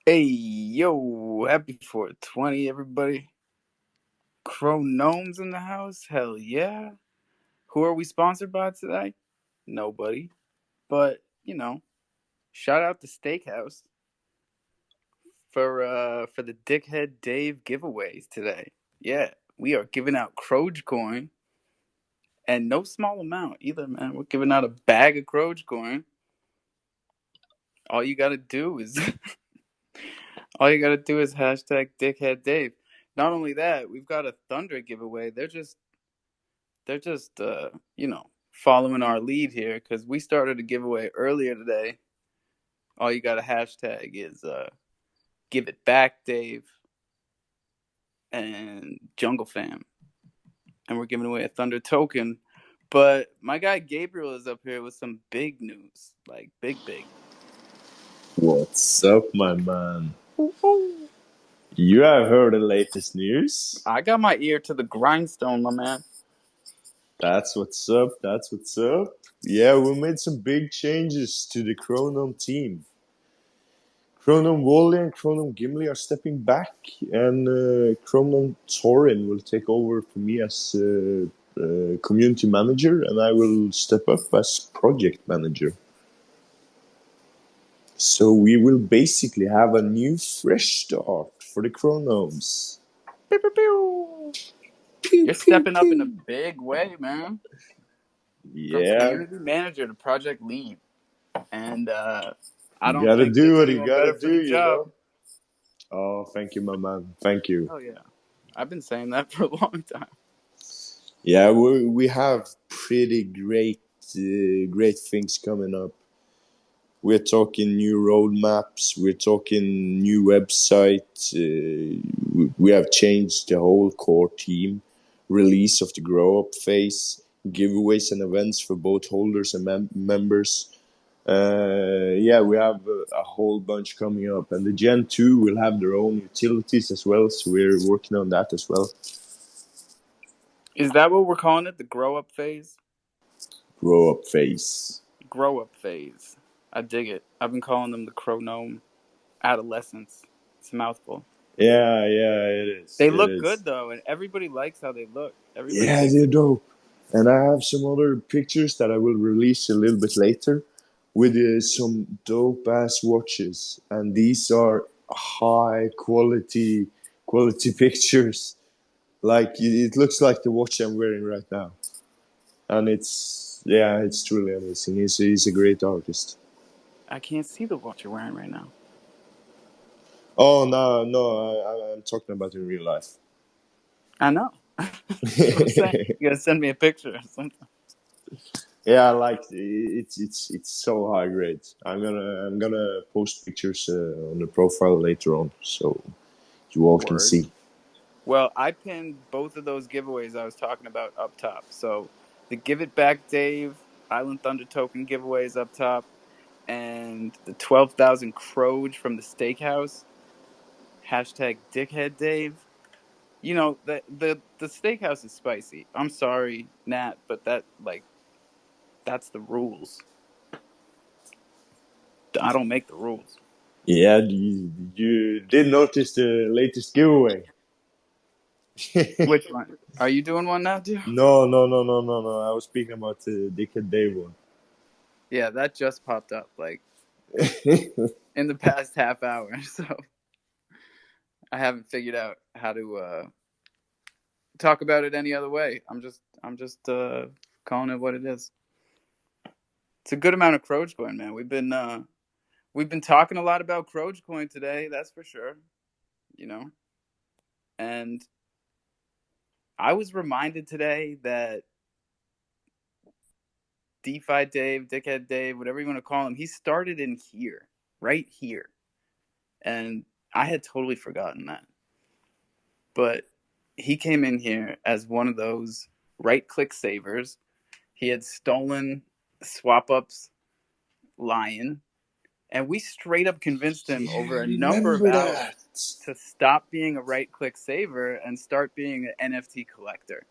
Hey, yo, happy 420, everybody. Chronomes in the house? Hell yeah. Who are we sponsored by today? Nobody. But, shout out to Steakhouse for the Dickhead Dave giveaways today. Yeah, we are giving out Croge coin and no small amount either, man. We're giving out a bag of Croge coin. All you gotta do is all you gotta do is hashtag Dickhead Dave. Not only that, we've got a Thunder giveaway. They're just following our lead here because we started a giveaway earlier today. All you got to hashtag is give it back, Dave, and Jungle Fam, and we're giving away a Thunder token. But my guy Gabriel is up here with some big news, like big. What's up, my man? You have heard the latest news? I got my ear to the grindstone, my man. That's what's up. That's what's up. Yeah, we made some big changes to the Chronom team. Chronom Wally and Chronom Gimli are stepping back, and Chronom Torin will take over for me as community manager, and I will step up as project manager. So we will basically have a new fresh start for the Chronomes. Pew, pew, pew. Pew, You're pew, stepping up in a pew. big way, man. From Yeah, community manager to project lead, and I you don't gotta think do there's what you anyone gotta better for the do, you job. know? Oh, thank you, my man. Thank you. Oh yeah, I've been saying that for a long time. Yeah, we have pretty great things coming up. We're talking new roadmaps. We're talking new website. We have changed the whole core team. Release of the grow up phase. Giveaways and events for both holders and members. Yeah, we have a whole bunch coming up, and the Gen 2 will have their own utilities as well, so we're working on that as well. Is that what we're calling it? The grow up phase? Grow up phase. Grow up phase. I dig it. I've been calling them the chronome adolescence. It's a mouthful. Yeah, it is. They It look is. good though, and everybody likes how they look. Everybody Yeah, thinks they're dope. And I have some other pictures that I will release a little bit later with some dope ass watches, and these are high quality pictures. Like it looks like the watch I'm wearing right now, and it's truly amazing. He's a great artist. I can't see the watch you're wearing right now. Oh no, I'm talking about in real life. I know. That's what I'm saying. You gotta send me a picture or something. Yeah, I like it's so high grade. I'm gonna post pictures on the profile later on, so you all can Word. see. Well, I pinned both of those giveaways I was talking about up top. So the Give It Back Dave Island Thunder token giveaways up top, and the 12,000 Croge from the steakhouse. Hashtag Dickhead Dave. The steakhouse is spicy. I'm sorry, Nat, but that's the rules. I don't make the rules. Yeah, you did notice the latest giveaway. Which one? Are you doing one now, too? No. I was speaking about the Dickhead Day one. Yeah, that just popped up like in the past half hour. So I haven't figured out how to talk about it any other way. I'm just calling it what it is. It's a good amount of Crogecoin, man. We've been talking a lot about Crogecoin today, that's for sure. You know, and I was reminded today that DeFi Dave, Dickhead Dave, whatever you want to call him, he started in here, right here, and I had totally forgotten that. But he came in here as one of those right-click savers. He had stolen SwapUp's Lion, and we straight up convinced him Yeah, over I a number of remember hours that. to stop being a right-click saver and start being an NFT collector.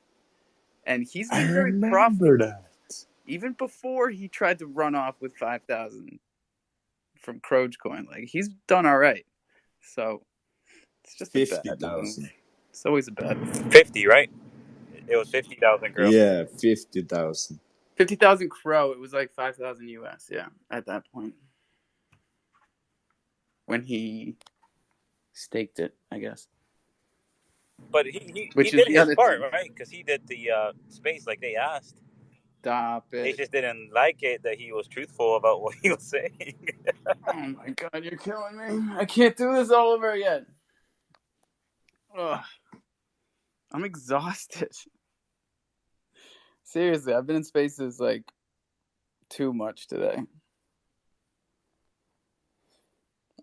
And he's I been very remember profitable, that. even before he tried to run off with 5,000 from Crogecoin. Like he's done all right. So it's just a bad move. 50,000. It's always a bad move. 50, right? It was 50,000 Crow. Yeah, 50,000. 50,000 Crow. It was like 5,000 US. Yeah, at that point when he staked it, I guess. But he Which is did the his other part, thing. right? Because he did the space like they asked. Stop They it. just didn't like it that he was truthful about what he was saying. Oh my god, you're killing me. I can't do this all over again. Ugh. I'm exhausted. Seriously, I've been in spaces like too much today.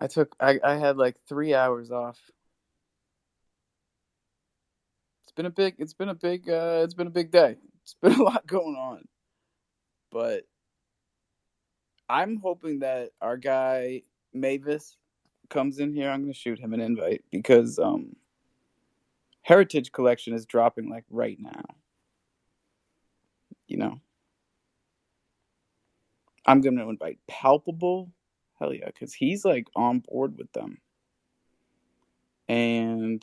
I had like 3 hours off. It's been a big day. It's been a lot going on. But I'm hoping that our guy Mavis comes in here. I'm gonna shoot him an invite because Heritage Collection is dropping like right now. You know. I'm gonna invite Palpable. Hell yeah, because he's like on board with them. And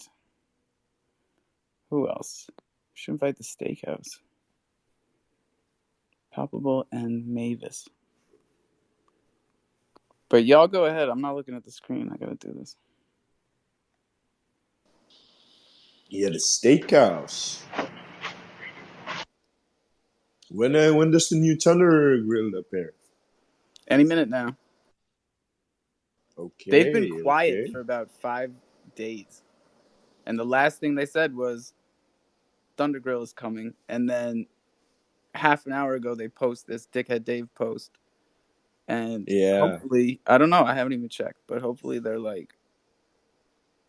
who else? Should invite the Steakhouse. Palpable and Mavis. But y'all go ahead. I'm not looking at the screen. I gotta do this. Yeah, the steakhouse. When does the new Thunder Grill appear? Any minute now. Okay, They've been quiet okay. for about 5 days. And the last thing they said was Thunder Grill is coming. And then half an hour ago they post this Dickhead Dave post. And Yeah, hopefully, I don't know, I haven't even checked, but hopefully they're like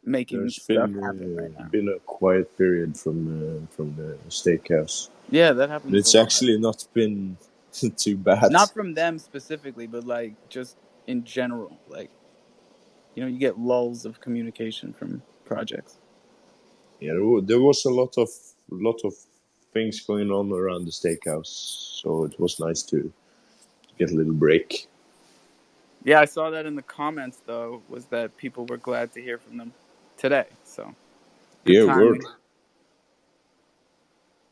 making there's stuff happen right now. been a quiet period from the steakhouse. Yeah, that happens a It's lot. actually not been too bad. Not from them specifically, but like just in general. Like, you know, you get lulls of communication from projects. Yeah, there was a lot of things going on around the steakhouse, so it was nice to get a little break. Yeah, I saw that in the comments though, was that people were glad to hear from them today. So good Yeah, word. timing.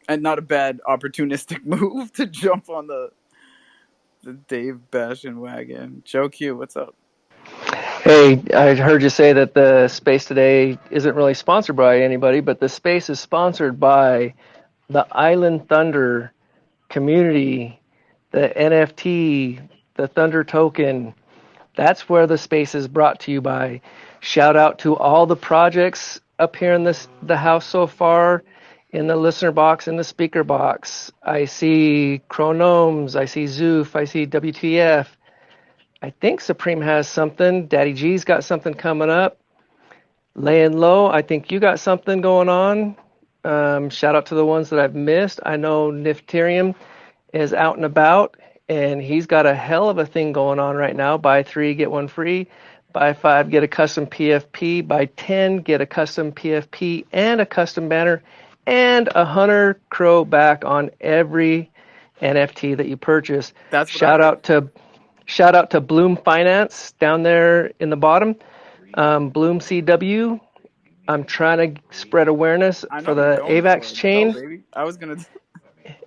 And not a bad opportunistic move to jump on the Dave Bashan wagon. Joe Q, what's up? Hey, I heard you say that the space today isn't really sponsored by anybody, but the space is sponsored by the Island Thunder community, the NFT, the Thunder token. That's where the space is brought to you by. Shout out to all the projects up here in the house so far, in the listener box, in the speaker box. I see Chronomes, I see Zoof, I see WTF. I think Supreme has something. Daddy G's got something coming up. Laying low, I think you got something going on. Shout out to the ones that I've missed. I know Nifterium is out and about, and he's got a hell of a thing going on right now. Buy 3, get 1 free. Buy 5, get a custom PFP. Buy 10, get a custom PFP and a custom banner and a Hunter Crow back on every NFT that you purchase. That's what I heard. Shout out to Bloom Finance down there in the bottom. Bloom CW. I'm trying to spread awareness I for know you're the going for AVAX it. Go, chain. baby. I was gonna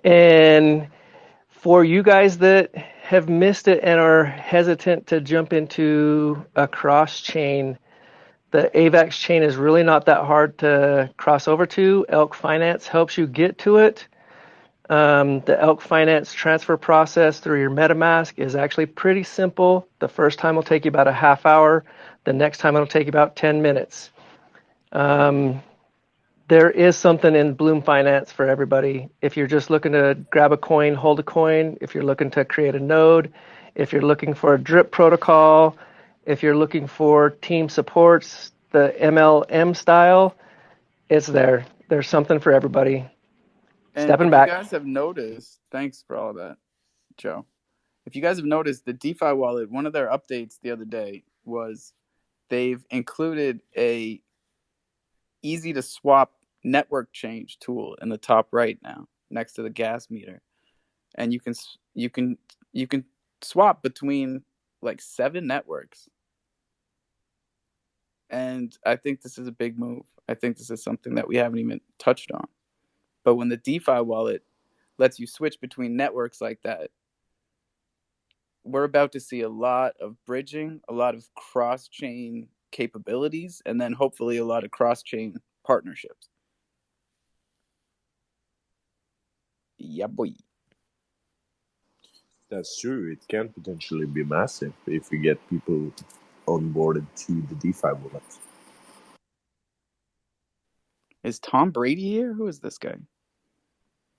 And for you guys that have missed it and are hesitant to jump into a cross chain, the AVAX chain is really not that hard to cross over to. Elk Finance helps you get to it. The Elk Finance transfer process through your MetaMask is actually pretty simple. The first time will take you about a half hour. The next time it'll take you about 10 minutes. There is something in Bloom Finance for everybody. If you're just looking to grab a coin, hold a coin, if you're looking to create a node, if you're looking for a drip protocol, if you're looking for team supports, the MLM style, it's there. There's something for everybody. And Stepping if you back. guys have noticed, thanks for all that, Joe. If you guys have noticed, the DeFi wallet, one of their updates the other day was they've included a easy to swap network change tool in the top right now next to the gas meter, and you can swap between like 7 networks. And I think this is a big move. I think this is something that we haven't even touched on. But when the DeFi wallet lets you switch between networks like that, we're about to see a lot of bridging, a lot of cross-chain capabilities, and then hopefully a lot of cross-chain partnerships. Yeah, boy. That's true. It can potentially be massive if we get people onboarded to the DeFi wallet. Is Tom Brady here? Who is this guy?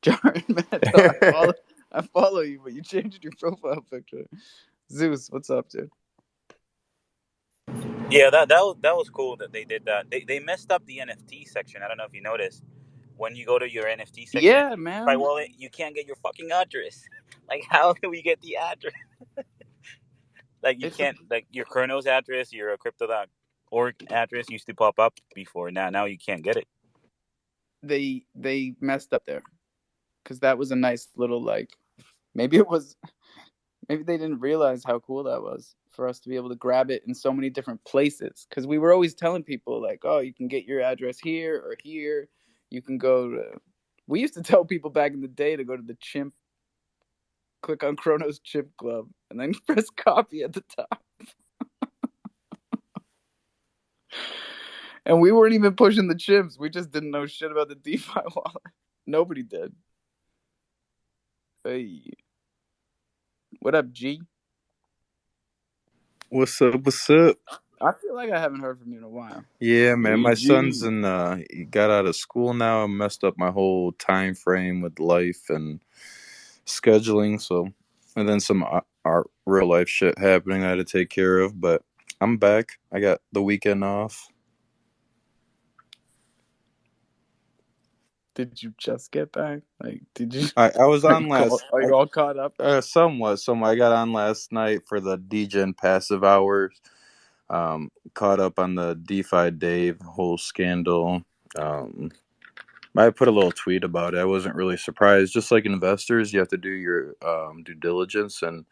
Jared Madoff. I follow you, but you changed your profile picture. Zeus, what's up, dude? Yeah, that was cool that they did that. They messed up the NFT section. I don't know if you noticed. When you go to your NFT section, Yeah, by man. wallet, you can't get your fucking address. Like, how do we get the address? Like, you It's a, can't, like, your Chronos address, your Crypto.org address used to pop up before. Now you can't get it. they messed up there because that was a nice little like. Maybe they didn't realize how cool that was for us to be able to grab it in so many different places. Because we were always telling people like, oh, you can get your address here or here. You can go to. We used to tell people back in the day to go to the Chimp, click on Chronos Chimp Club, and then press copy at the top. And we weren't even pushing the chimps. We just didn't know shit about the DeFi wallet. Nobody did. Hey. What up, G? What's up? What's up? I feel like I haven't heard from you in a while. Yeah, man. Hey, My G. son's he got out of school now. I messed up my whole time frame with life and scheduling. So, and then some our real life shit happening I had to take care of. But I'm back. I got the weekend off. Did you just get back? Like, did you? I was on last. Are you all caught up? Somewhat. I got on last night for the DGen passive hours. Caught up on the DeFi Dave whole scandal. I put a little tweet about it. I wasn't really surprised. Just like investors, you have to do your due diligence and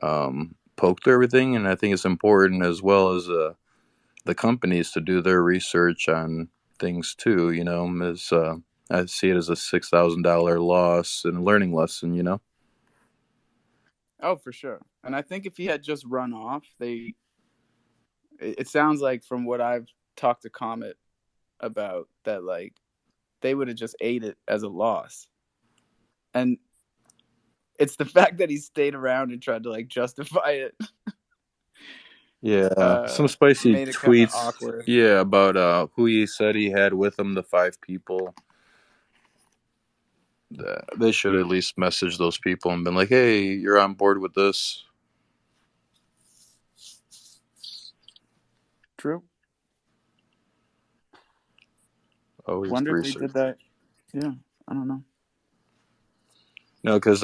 poke through everything. And I think it's important as well as the companies to do their research on things too. You know, as I see it as a $6,000 loss and a learning lesson. You know. Oh, for sure. And I think if he had just run off, it sounds like from what I've talked to Comet about that, like they would have just ate it as a loss. And it's the fact that he stayed around and tried to like justify it. Yeah, some spicy made it kind of tweets. awkward. Yeah, about who he said he had with him, the 5 people. They should at least message those people and been like, "Hey, you're on board with this." True. Always Wonder if they research. did that. Yeah, I don't know. No, because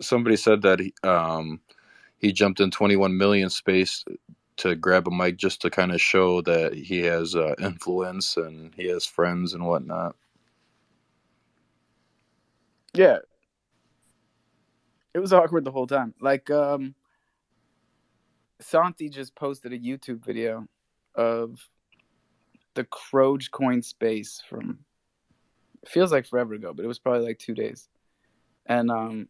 somebody said that he jumped in 21 million space to grab a mic just to kind of show that he has influence and he has friends and whatnot. Yeah, it was awkward the whole time. Like, Santi just posted a YouTube video of the Crogecoin space from, it feels like forever ago, but it was probably like 2 days. And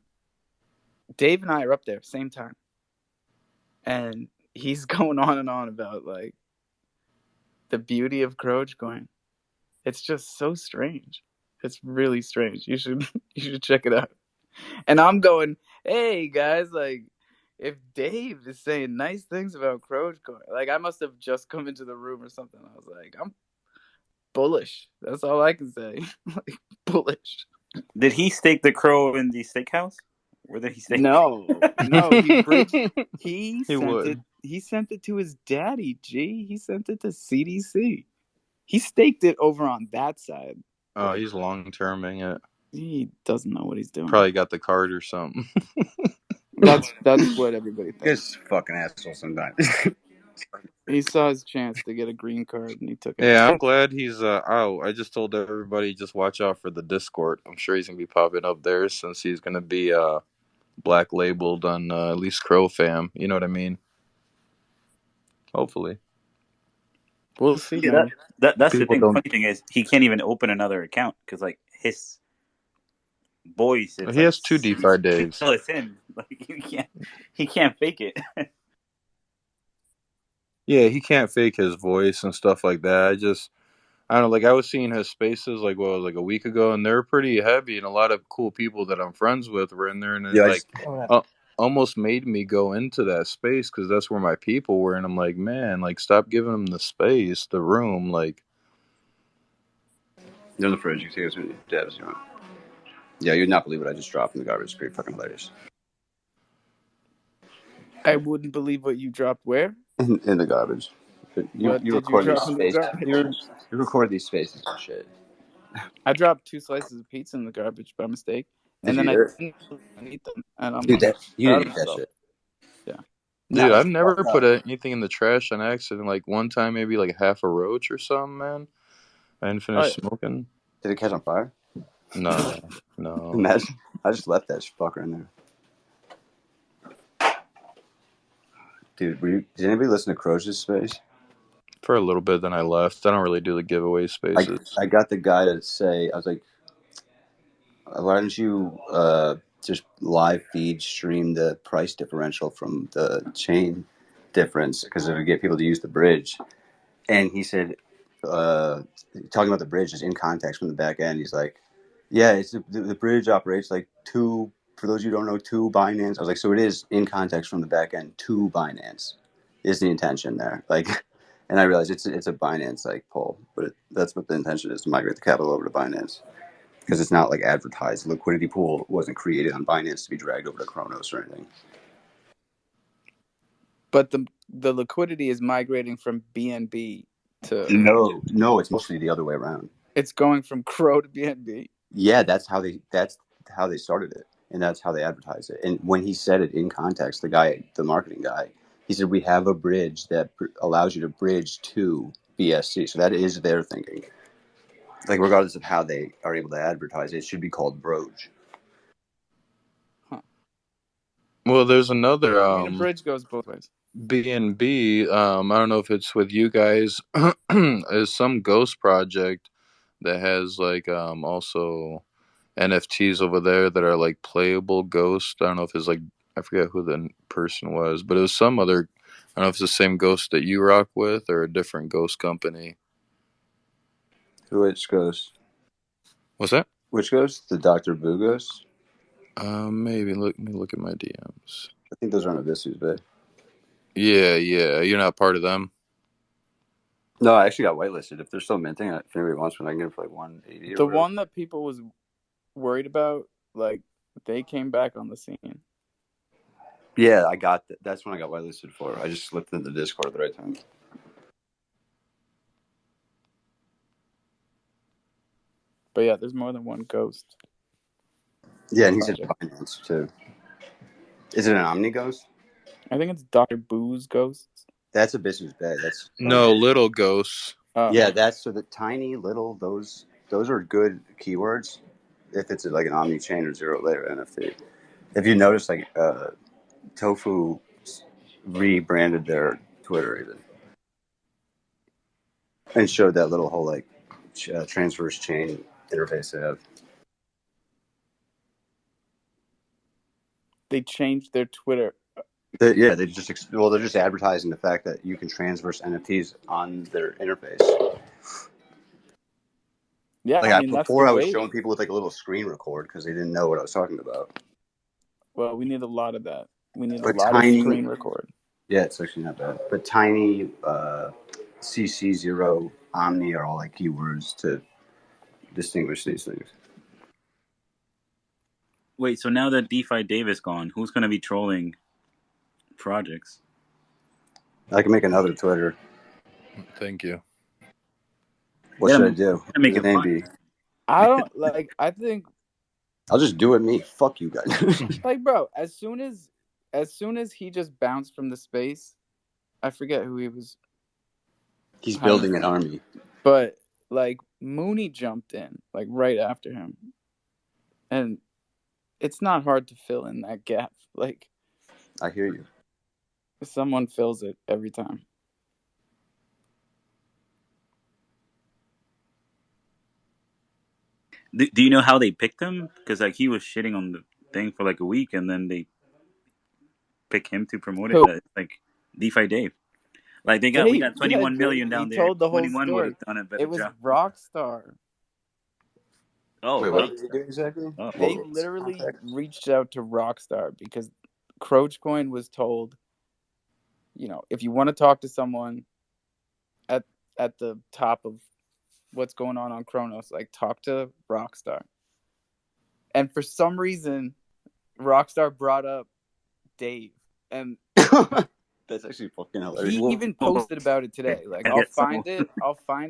Dave and I are up there same time, and he's going on and on about like the beauty of Crogecoin. It's just so strange. It's really strange. You should check it out. And I'm going, hey guys, like if Dave is saying nice things about Crogecoin, like I must have just come into the room or something. I was like, I'm bullish. That's all I can say. Like bullish. Did he stake the crow in the steakhouse? Where did he stake? No, he bridged. He sent would. it. He sent it to his daddy. G. He sent it to CDC. He staked it over on that side. Oh, he's long terming it. He doesn't know what he's doing. Probably got the card or something. That's what everybody thinks. This fucking asshole sometimes. He saw his chance to get a green card and he took it. Yeah, I'm glad he's out. I just told everybody just watch out for the Discord. I'm sure he's gonna be popping up there since he's gonna be black labeled on at least Crow Fam. You know what I mean? Hopefully. We'll see, Yeah, man. that's the People thing. The don't. funny thing is, he can't even open another account because like his voice, it's He like has two you DeFi can Daves. tell it's him. Like he can't fake it. Yeah, he can't fake his voice and stuff like that. I don't know. Like I was seeing his spaces like a week ago, and they're pretty heavy, and a lot of cool people that I'm friends with were in there, and it Yeah, like almost made me go into that space because that's where my people were, and I'm like, man, like stop giving them the space, the room, like. They're in the fridge. You can take those dabs if you want. Yeah, you'd not believe what I just dropped in the garbage. It's pretty fucking hilarious. I wouldn't believe what you dropped where? In the garbage. You What did you record these drop in the spaces. garbage? You record these spaces and shit. I dropped 2 slices of pizza in the garbage by mistake, Did and you then I hear didn't eat them, and I'm it? Dude, you proud didn't of eat that myself. shit. Yeah. Dude, Nah, I've that's never fucked put up. anything in the trash on accident. Like one time, maybe like half a roach or something, man. I didn't Oh, finish yeah. smoking. Did it catch on fire? No. Imagine. I just left that fucker in there. Dude, did anybody listen to Croce's space? For a little bit, then I left. I don't really do the giveaway spaces. I got the guy to say, I was like, why don't you just live feed stream the price differential from the chain difference because it would get people to use the bridge. And he said, talking about the bridge is in context from the back end. He's like, yeah, it's the bridge operates like two. For those of you who don't know, two Binance. I was like, so it is in context from the back end. Two Binance is the intention there. Like, and I realized it's a Binance like poll, but that's what the intention is, to migrate the capital over to Binance because it's not like advertised. The liquidity pool wasn't created on Binance to be dragged over to Kronos or anything. But the liquidity is migrating from BNB to. No, it's mostly the other way around. It's going from Crow to BNB. Yeah, that's how they started it, and that's how they advertise it. And when he said it in context, the marketing guy, he said we have a bridge that allows you to bridge to BSC. So that is their thinking. Like regardless of how they are able to advertise it, it should be called Broge. Huh. Well, there's another I mean, a bridge goes both ways. BNB. I don't know if it's with you guys. Is some ghost project that has like also NFTs over there that are like playable ghost. I don't know if it's like I forget who the person was, but it was some other. I don't know if it's the same ghost that you rock with or a different ghost company. Which ghost? What's that? Which ghost? The Dr. Boo ghost? Maybe let me look at my DMs. I think those are on Abyssus Bay. Yeah, you're not part of them. No, I actually got whitelisted. If they're still minting, if anybody wants one, I can get it for like 180. The one that people was worried about, like, they came back on the scene. Yeah, I got that. That's when I got whitelisted for. I just slipped into the Discord at the right time. But yeah, there's more than one ghost. Yeah, and he's at Binance too. Is it an Omni ghost? I think it's Dr. Boo's ghosts. That's Abyssus Bay. That's No, little ghosts. Yeah, that's so the tiny little those are good keywords if it's like an omni chain or zero layer NFT. If you notice, like Tofu rebranded their Twitter even and showed that little whole like transverse chain interface they have. They changed their Twitter. They're just advertising the fact that you can transverse NFTs on their interface. Yeah, like I mean, before that's I was wave. showing people with like a little screen record because they didn't know what I was talking about. Well, we need a lot of that. We need a lot of screen record. Yeah, it's actually not bad. But tiny, CC0, Omni are all like keywords to distinguish these things. Wait, so now that DeFi Dave is gone, who's going to be trolling projects? I can make another Twitter. Thank you. What should I do? Make it fun. I don't like. I think I'll just do it me. Fuck you guys. like, bro. As soon as he just bounced from the space, I forget who he was. He's building an army. But like Mooney jumped in like right after him, and it's not hard to fill in that gap. Like, I hear you. Someone fills it every time. Do you know how they picked him? Because like he was shitting on the thing for like a week, and then they pick him to promote it. Who? Like DeFi Dave. Like we Dave. got Yeah, 21 Dave. million He down there. told the whole 21 would have story. done a better It was job. Rockstar. Oh, Wait, what really? did they do exactly? Oh, What They was the literally context? reached out to Rockstar because Croachcoin was told, if you want to talk to someone at the top of what's going on Kronos, like talk to Rockstar. And for some reason, Rockstar brought up Dave, and That's actually fucking he hilarious. even posted about it today. Like I I'll get find someone.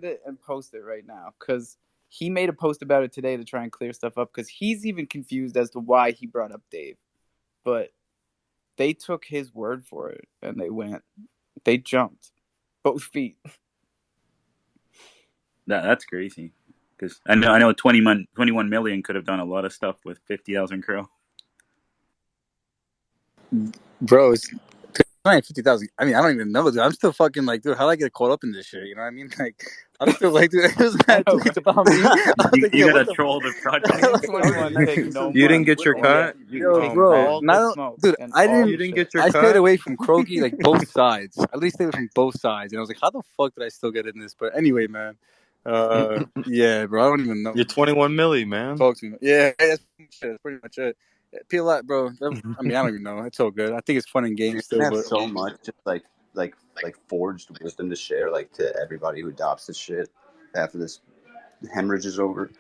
it and post it right now because he made a post about it today to try and clear stuff up because he's even confused as to why he brought up Dave. But they took his word for it and they jumped both feet. That's crazy. Because I know 21 million could have done a lot of stuff with 50,000 crow. Bro, it's 50,000. I mean, I don't even know, dude. I'm still fucking like, dude, how do I get caught up in this shit? You know what I mean? Like, I'm still like, dude, it was I mad know, tweets right? about me. I was like, You yo, what gotta the troll the fuck? project. Me and Like, I was 21 like, take this no is You didn't money get your and yet cut. we yo, take bro. all the Not, smoke dude, and I all You the didn't. didn't shit. get your I stayed cut. away from Croaky, like both sides. At least stayed away from both sides. And I was like, how the fuck did I still get in this? But anyway, man. Yeah, bro. I don't even know. You're 21 milli, man. Talk to me. Yeah, that's pretty much it. P-Lot, bro. I mean, I don't even know. It's all good. I think it's fun and You're games gonna still, have but so much just like forged wisdom to share like to everybody who adopts this shit after this hemorrhage is over.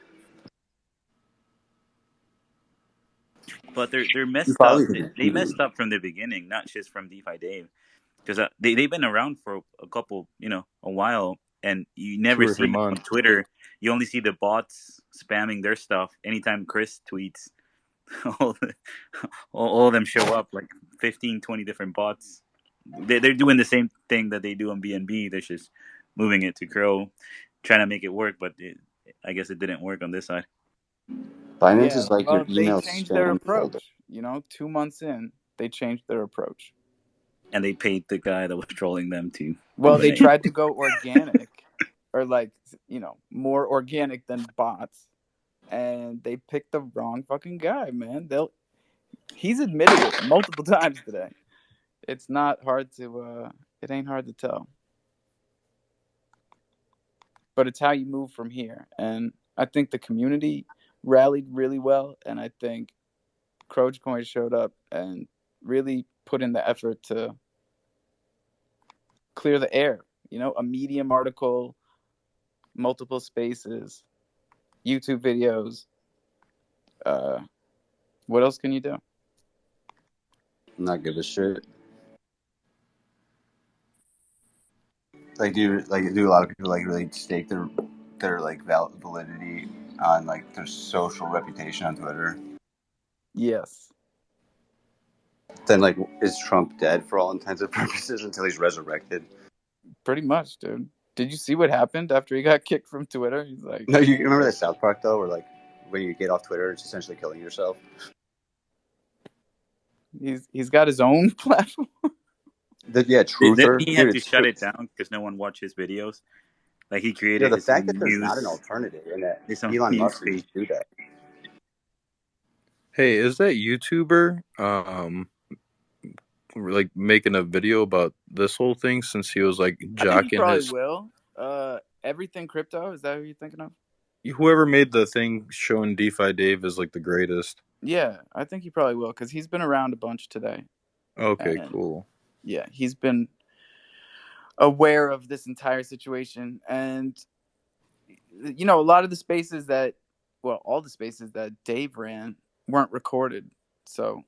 But they're You messed probably up. could They messed up from the beginning, not just from DeFi Dave. Because they've been around for a couple, a while, and you 2 never or 3 see them on months. Twitter. You only see the bots spamming their stuff anytime Chris tweets. all, all of them show up like 15, 20 different bots. They're doing the same thing that they do on BNB. They're just moving it to Crow, trying to make it work, but I guess it didn't work on this side. Binance Yeah, is like your well, they email changed their spam folder. approach. 2 months in, they changed their approach. And they paid the guy that was trolling them to Well, they eliminate. tried to go organic, or like more organic than bots, and they picked the wrong fucking guy, man. He's admitted it multiple times today. It's not hard to it ain't hard to tell. But it's how you move from here. And I think the community rallied really well, and I think Croachcoin showed up and really put in the effort to clear the air. A Medium article, multiple spaces, YouTube videos. What else can you do? Not give a shit. Do a lot of people like really stake their like validity on like their social reputation on Twitter? Yes. Then like is Trump dead for all intents and purposes until he's resurrected? Pretty much, dude. Did you see what happened after he got kicked from Twitter? He's like, No, you remember that South Park though, where like when you get off Twitter, it's essentially killing yourself. he's got his own platform. Yeah, Truther, He had dude. to It's shut it down because no one watched his videos. Like he created the his fact that own there's not an news, alternative and that his own Elon news Musk can feed. just do that. Hey, is that YouTuber like making a video about this whole thing since he was like I think he jocking probably his will. Everything crypto, is that who you're thinking of? whoever made the thing showing DeFi Dave as like the greatest. Yeah, I think he probably will because he's been around a bunch today. Okay, And cool. yeah, he's been aware of this entire situation. And, a lot of the spaces all the spaces that Dave ran weren't recorded. So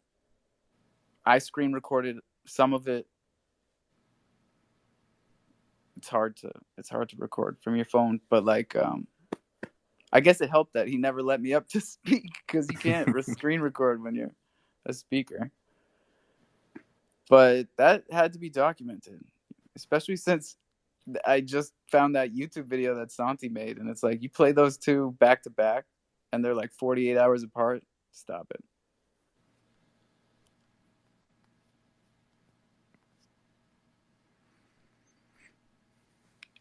I screen recorded some of it. It's hard to record from your phone, but I guess it helped that he never let me up to speak because you can't screen record when you're a speaker. But that had to be documented, especially since I just found that YouTube video that Santi made, and it's like you play those two back to back, and they're like 48 hours apart. Stop it.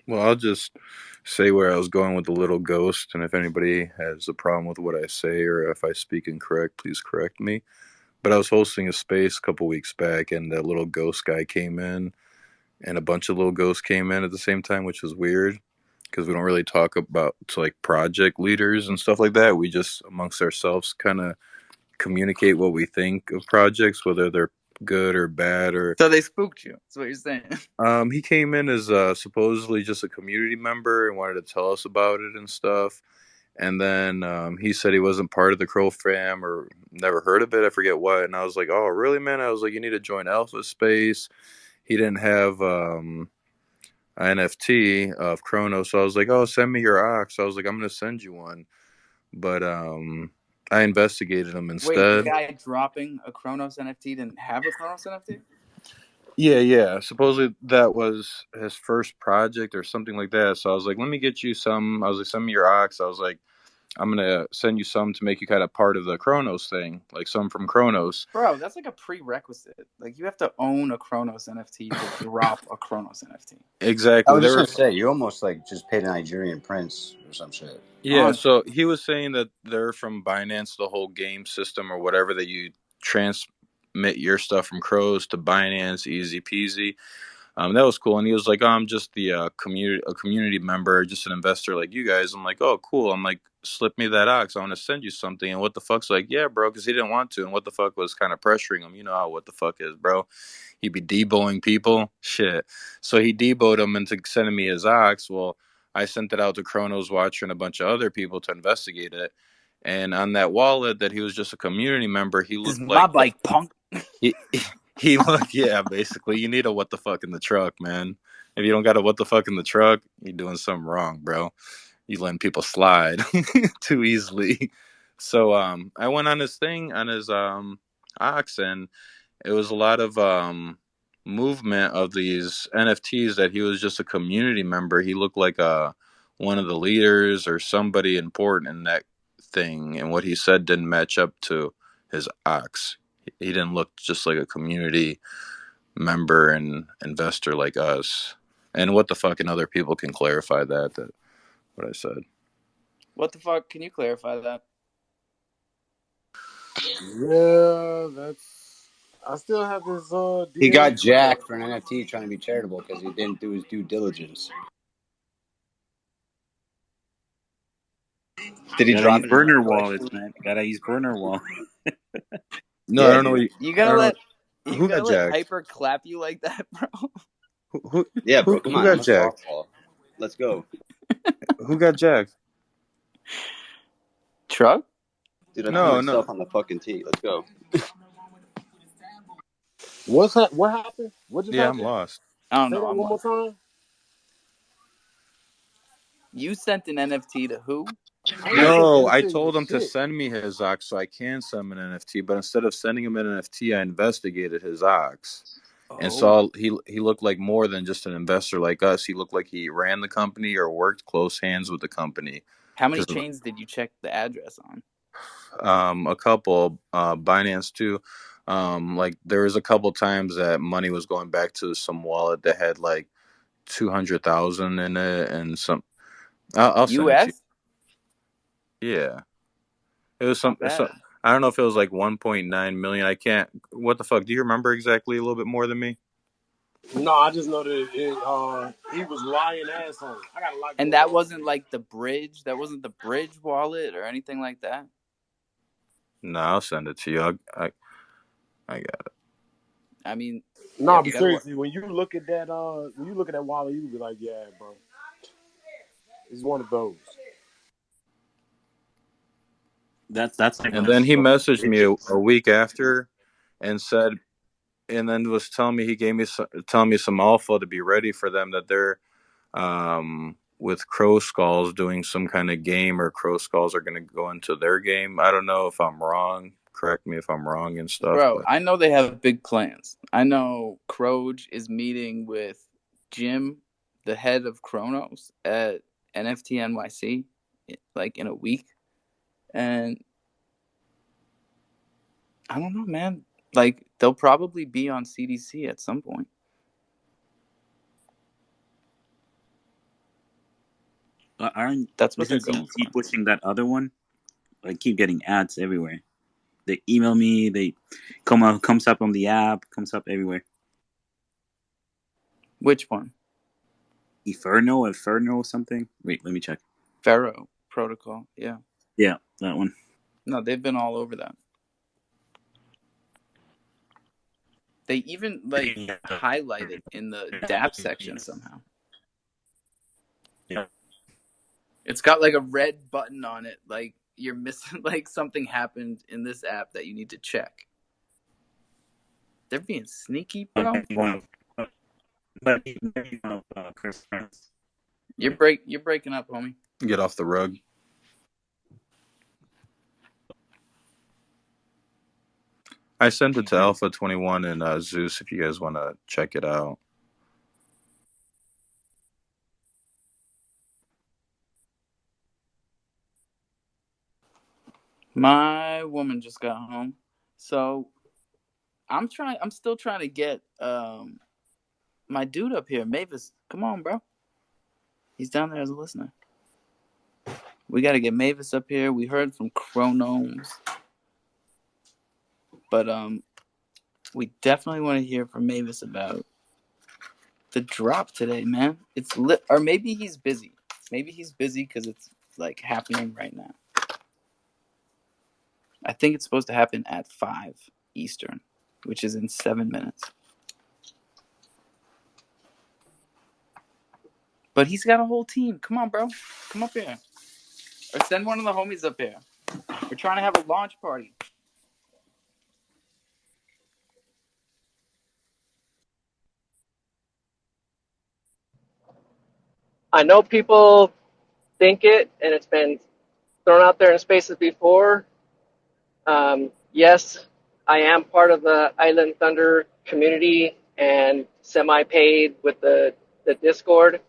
Well, I'll just say where I was going with the little ghost, and if anybody has a problem with what I say or if I speak incorrect, please correct me. But I was hosting a space a couple weeks back, and that little ghost guy came in, and a bunch of little ghosts came in at the same time, which was weird because we don't really talk about to like project leaders and stuff like that. We just amongst ourselves kind of communicate what we think of projects, whether they're good or bad or So they spooked you. That's what you're saying. he came in as supposedly just a community member and wanted to tell us about it and stuff. And then he said he wasn't part of the Crow fam or never heard of it. I forget what. And I was like, oh, really, man? I was like, you need to join Alpha Space. He didn't have an NFT of Chronos. So I was like, oh, send me your Ox. I was like, I'm going to send you one. But I investigated him Wait, the instead. guy dropping a Chronos NFT didn't have a Chronos NFT? Yeah. Supposedly that was his first project or something like that. So I was like, let me get you some. I was like, send me your Ox. I was like, I'm going to send you some to make you kind of part of the Chronos thing, like some from Chronos. Bro, that's like a prerequisite. Like, you have to own a Chronos NFT to drop a Chronos NFT. Exactly. I was just going to say, you almost like just paid a Nigerian prince or some shit. Yeah, so he was saying that they're from Binance, the whole game system or whatever, that you transmit your stuff from Crows to Binance, easy peasy. That was cool. And he was like, oh, I'm just a community member, just an investor like you guys. I'm like, oh, cool. I'm like, slip me that Ox. I want to send you something. And What the Fuck's like, yeah, bro, because he didn't want to. And What the Fuck was kind of pressuring him. You know how What the Fuck is, bro. He'd be deboing people. Shit. So he deboed him into sending me his Ox. Well, I sent it out to Chronos Watcher and a bunch of other people to investigate it. And on that wallet that he was just a community member, he This is looked my like bike, punk. he looked, yeah, basically. You need a what the fuck in the truck, man. If you don't got a what the fuck in the truck, you're doing something wrong, bro. You letting people slide too easily. So I went on his thing on his Ox, and it was a lot of movement of these NFTs that he was just a community member. He looked like one of the leaders or somebody important in that thing, and what he said didn't match up to his Ox. He didn't look just like a community member and investor like us. And what the fuck, and other people can clarify that what I said. What the fuck? Can you clarify that? Yeah, I still have this. He got DM. jacked for an NFT trying to be charitable because he didn't do his due diligence. Did he You drop use burner wallets, man? Gotta use burner wallet. No, Yeah, I don't know. dude. You gotta let who got jacked? Hyper clap you like that, bro. Yeah, bro. Come who on, got I'm a jacked? softball. Let's go, Who got jacked? Truck? dude. I No, threw myself on the fucking tee. Let's go. What happened? What just Yeah, happened? I'm lost. I don't Say know. that one more time. You sent an NFT to who? No, I told him to send me his Ox so I can send him an NFT, but instead of sending him an NFT, I investigated his Ox and saw he looked like more than just an investor like us. He looked like he ran the company or worked close hands with the company. How many chains did you check the address on? A couple, Binance too. Like there was a couple times that money was going back to some wallet that had like 200,000 in it, and some. I'll send it to you. Yeah, it was some. I don't know if it was like 1.9 million. I can't. What the fuck? Do you remember exactly a little bit more than me? No, I just know that he was lying asshole. I got a lot. And that wasn't like the bridge. That wasn't the bridge wallet or anything like that. No, I'll send it to you. I got it. I mean, no, but seriously, when you look at that, wallet, you be like, yeah, bro, it's one of those. That's like. And then he messaged me a week after, and said, and then was telling me telling me some alpha to be ready for them, that they're with Crow Skulls doing some kind of game, or Crow Skulls are going to go into their game. I don't know if I'm wrong. Correct me if I'm wrong and stuff. Bro, but I know they have big plans. I know Croge is meeting with Jim, the head of Chronos, at NFT NYC, like in a week. And I don't know, man. Like, they'll probably be on CDC at some point. Aren't That's what they're isn't going CEC for. pushing that other one? I keep getting ads everywhere. They email me. They comes up on the app. Comes up everywhere. Which one? Inferno, something. Wait, let me check. Pharaoh Protocol. Yeah. Yeah, that one. No, they've been all over that. They even highlight it in the DApp section somehow. Yeah. It's got like a red button on it, like you're missing, like something happened in this app that you need to check. They're being sneaky, bro. You're breaking up, homie. Get off the rug. I sent it to Alpha 21 and Zeus if you guys want to check it out. My woman just got home, so I'm still trying to get my dude up here, Mavis. Come on, bro. He's down there as a listener. We got to get Mavis up here. We heard from Chronomes, but we definitely want to hear from Mavis about the drop today, man. It's lit, or maybe he's busy. Maybe he's busy because it's like happening right now. I think it's supposed to happen at 5 Eastern, which is in 7 minutes. But he's got a whole team. Come on, bro. Come up here. Or send one of the homies up here. We're trying to have a launch party. I know people think it, and it's been thrown out there in spaces before. Yes, I am part of the Island Thunder community and semi-paid with the Discord.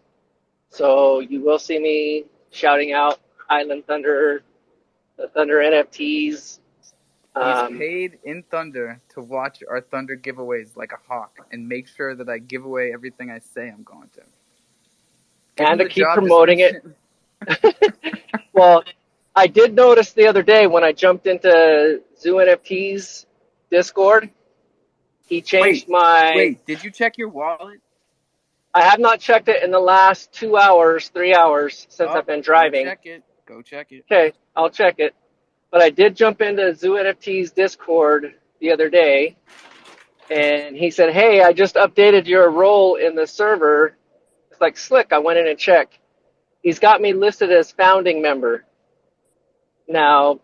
So you will see me shouting out Island Thunder, the Thunder NFTs. He's paid in Thunder to watch our Thunder giveaways like a hawk and make sure that I give away everything I say I'm going to. And to keep promoting it. Well, I did notice the other day when I jumped into Zoo NFT's Discord, he changed Wait, did you check your wallet? I have not checked it in the last 2 hours, 3 hours since I've been driving. Go check it. Okay, I'll check it. But I did jump into Zoo NFT's Discord the other day, and he said, "Hey, I just updated your role in the server." It's like, slick. I went in and checked. He's got me listed as founding member. Now,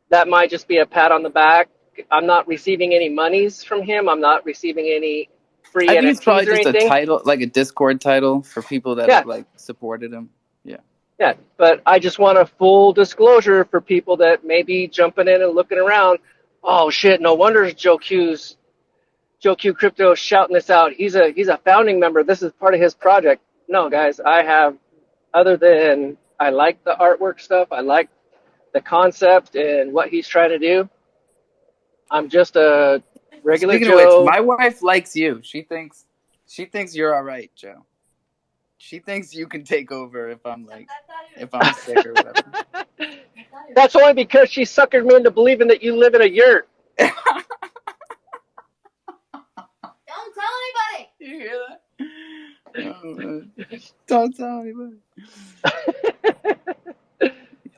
that might just be a pat on the back. I'm not receiving any monies from him. I'm not receiving any free NFTs or anything. I think it's probably just a title, like a Discord title for people that have like supported him. Yeah. Yeah, but I just want a full disclosure for people that may be jumping in and looking around. Oh shit! No wonder Joe Q Crypto shouting this out. He's a founding member. This is part of his project. No, guys, I have. Other than I like the artwork stuff, I like the concept and what he's trying to do. I'm just a regular Speaking Joe. Of which, my wife likes you. She thinks you're all right, Joe. She thinks you can take over if I'm sick or whatever. That's only because she suckered me into believing that you live in a yurt. Don't tell anybody. You hear that? Oh, don't tell anybody.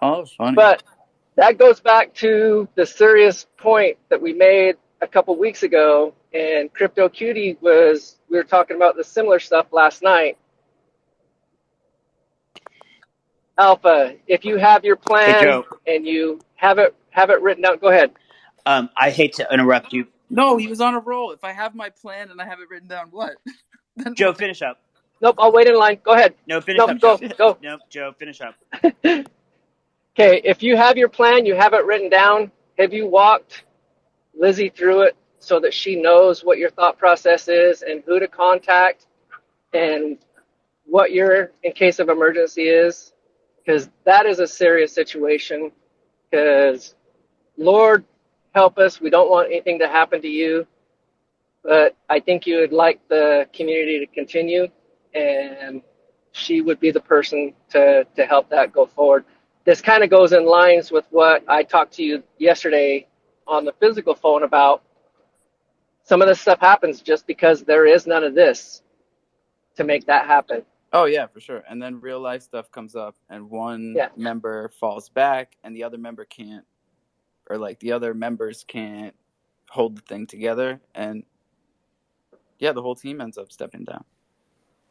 Oh, funny. But that goes back to the serious point that we made a couple weeks ago, and Crypto Cutie we were talking about the similar stuff last night. Alpha, if you have your plan and you have it written down, go ahead. I hate to interrupt you. No, he was on a roll. If I have my plan and I have it written down, what? Joe, finish up. Nope, I'll wait in line. Go ahead. No, finish up, Joe. Go. Nope, Joe, finish up. Okay, if you have your plan, you have it written down. Have you walked Lizzie through it so that she knows what your thought process is and who to contact and what your in case of emergency is? Because that is a serious situation. Because Lord help us, we don't want anything to happen to you, but I think you would like the community to continue. And she would be the person to help that go forward. This kind of goes in lines with what I talked to you yesterday on the physical phone about. Some of this stuff happens just because there is none of this to make that happen. Oh yeah, for sure. And then real life stuff comes up, and one member falls back, and the other member can't, or like the other members can't hold the thing together, and yeah, the whole team ends up stepping down.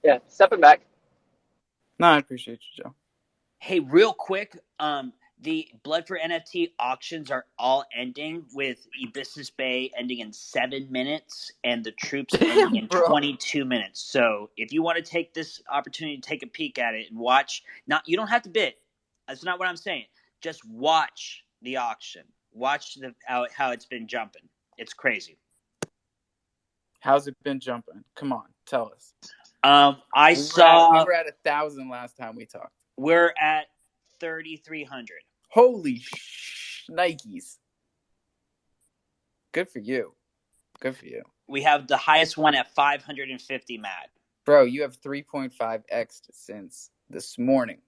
Yeah, stepping back. No, I appreciate you, Joe. Hey, real quick, the Blood for NFT auctions are all ending, with Abyssus Bay ending in 7 minutes and the Troops ending in 22 minutes. So if you want to take this opportunity to take a peek at it and watch, you don't have to bid. That's not what I'm saying. Just watch the auction. Watch how it's been jumping. It's crazy. How's it been jumping? Come on, tell us. We were at 1,000 last time we talked. We're at 3,300. Holy Nikes. Good for you. Good for you. We have the highest one at 550, Matt. Bro, you have 3.5x since this morning.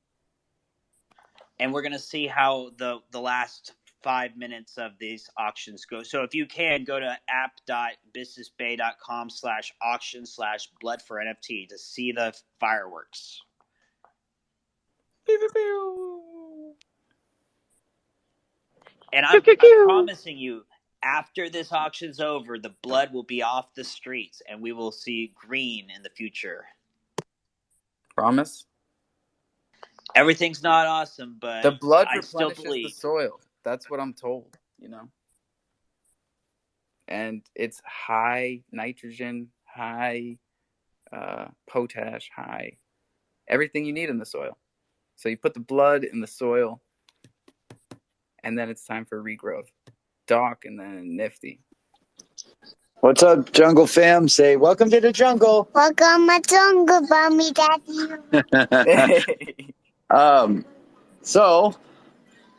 And we're going to see how the last 5 minutes of these auctions go. So if you can, go to app.businessbay.com/auction/blood for NFT to see the fireworks. And I'm promising you, after this auction's over, the blood will be off the streets and we will see green in the future. Promise? Everything's not awesome, but the blood I still replenishes believe. The soil. That's what I'm told, And it's high nitrogen, high potash, high everything you need in the soil. So you put the blood in the soil, and then it's time for regrowth. Doc, and then Nifty. What's up, Jungle fam? Say, welcome to the jungle. Welcome to jungle, mommy, daddy. So,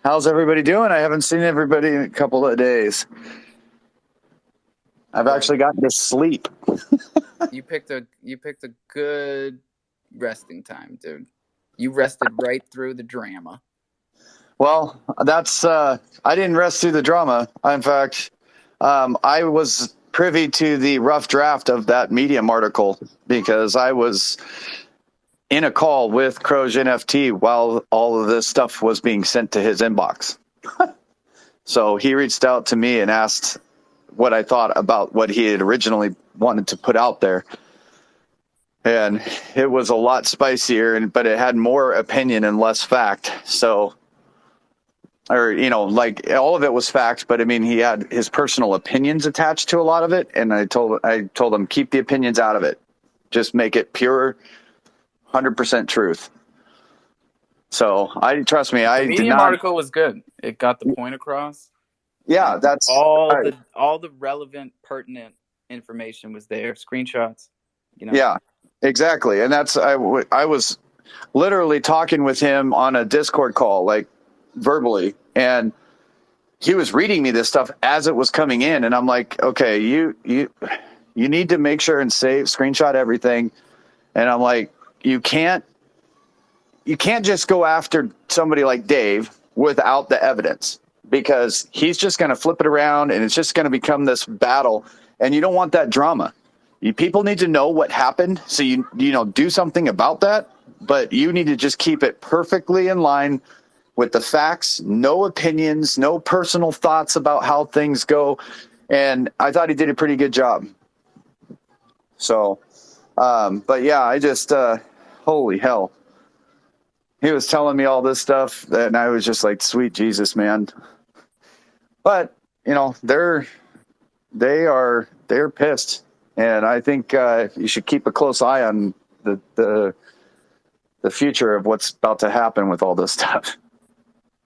how's everybody doing? I haven't seen everybody in a couple of days. I've actually gotten to sleep. You picked a good resting time, dude. You rested right through the drama. Well, that's I didn't rest through the drama. In fact, I was privy to the rough draft of that Medium article because I was in a call with Croge NFT while all of this stuff was being sent to his inbox. So he reached out to me and asked what I thought about what he had originally wanted to put out there. And it was a lot spicier, but it had more opinion and less fact. So, like all of it was fact, but I mean, he had his personal opinions attached to a lot of it. And I told him, keep the opinions out of it. Just make it pure 100% truth. So trust me, I did not. The Medium article was good. It got the point across. Yeah, that's all the relevant, pertinent information was there. Screenshots. Yeah, exactly. And that's I was literally talking with him on a Discord call, like verbally, and he was reading me this stuff as it was coming in, and I'm like, okay, you need to make sure and screenshot everything. And I'm like, you can't just go after somebody like Dave without the evidence, because he's just going to flip it around and it's just going to become this battle, and you don't want that drama. People need to know what happened, so you do something about that, but you need to just keep it perfectly in line with the facts, no opinions, no personal thoughts about how things go. And I thought he did a pretty good job. So, but yeah, I just, holy hell. He was telling me all this stuff, and I was just like, sweet Jesus, man. But, they're pissed. And I think you should keep a close eye on the future of what's about to happen with all this stuff.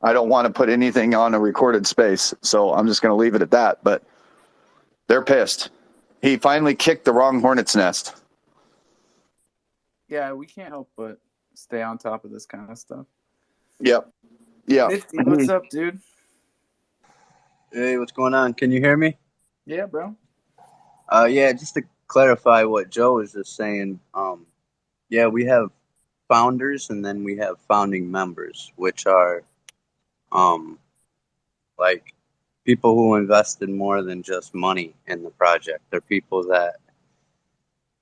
I don't want to put anything on a recorded space, so I'm just going to leave it at that. But they're pissed. He finally kicked the wrong hornet's nest. Yeah, we can't help but stay on top of this kind of stuff. Yep. Yeah. Nifty, what's up, dude? Hey, what's going on? Can you hear me? Yeah, bro. Yeah, just to clarify what Joe was just saying. Yeah, we have founders, and then we have founding members, which are like people who invested more than just money in the project. They're people that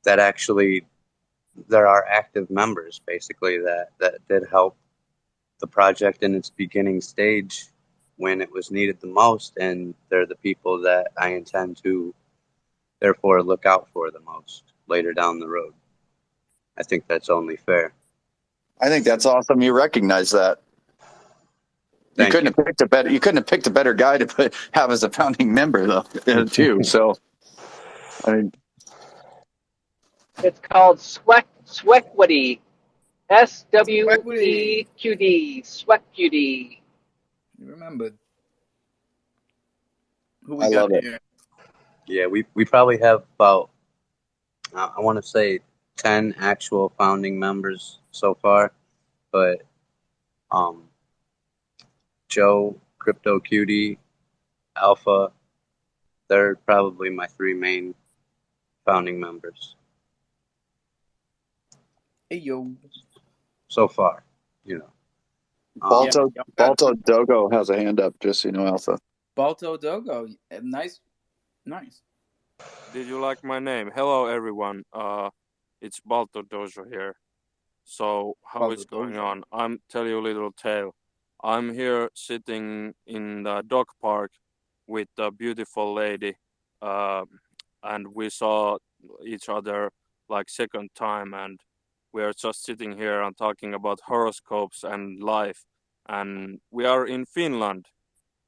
actually, there are active members basically that did help the project in its beginning stage when it was needed the most, and they're the people that I intend to therefore look out for the most later down the road. I think that's only fair. I think that's awesome. You recognize that. You couldn't have picked a better. You couldn't have picked a better guy to have as a founding member, though, too. So, I mean, It's called Swequity. SWEQD. Swequity. You remembered. Who I we got love it. here? Yeah, we probably have about, I want to say 10 actual founding members so far, but Joe, Crypto Cutie, Alpha, they're probably my three main founding members Hey, yo. so far, you know. Balto Yeah. Balto Dogo has a hand up, just so you know, Alpha. Balto Dogo. Nice. Did you like my name? Hello, everyone. It's Balto Dojo here. So, how Balto is going Dojo. on? I'm tell you a little tale. I'm here sitting in the dog park with a beautiful lady, and we saw each other like second time, and we are just sitting here and talking about horoscopes and life, and we are in Finland.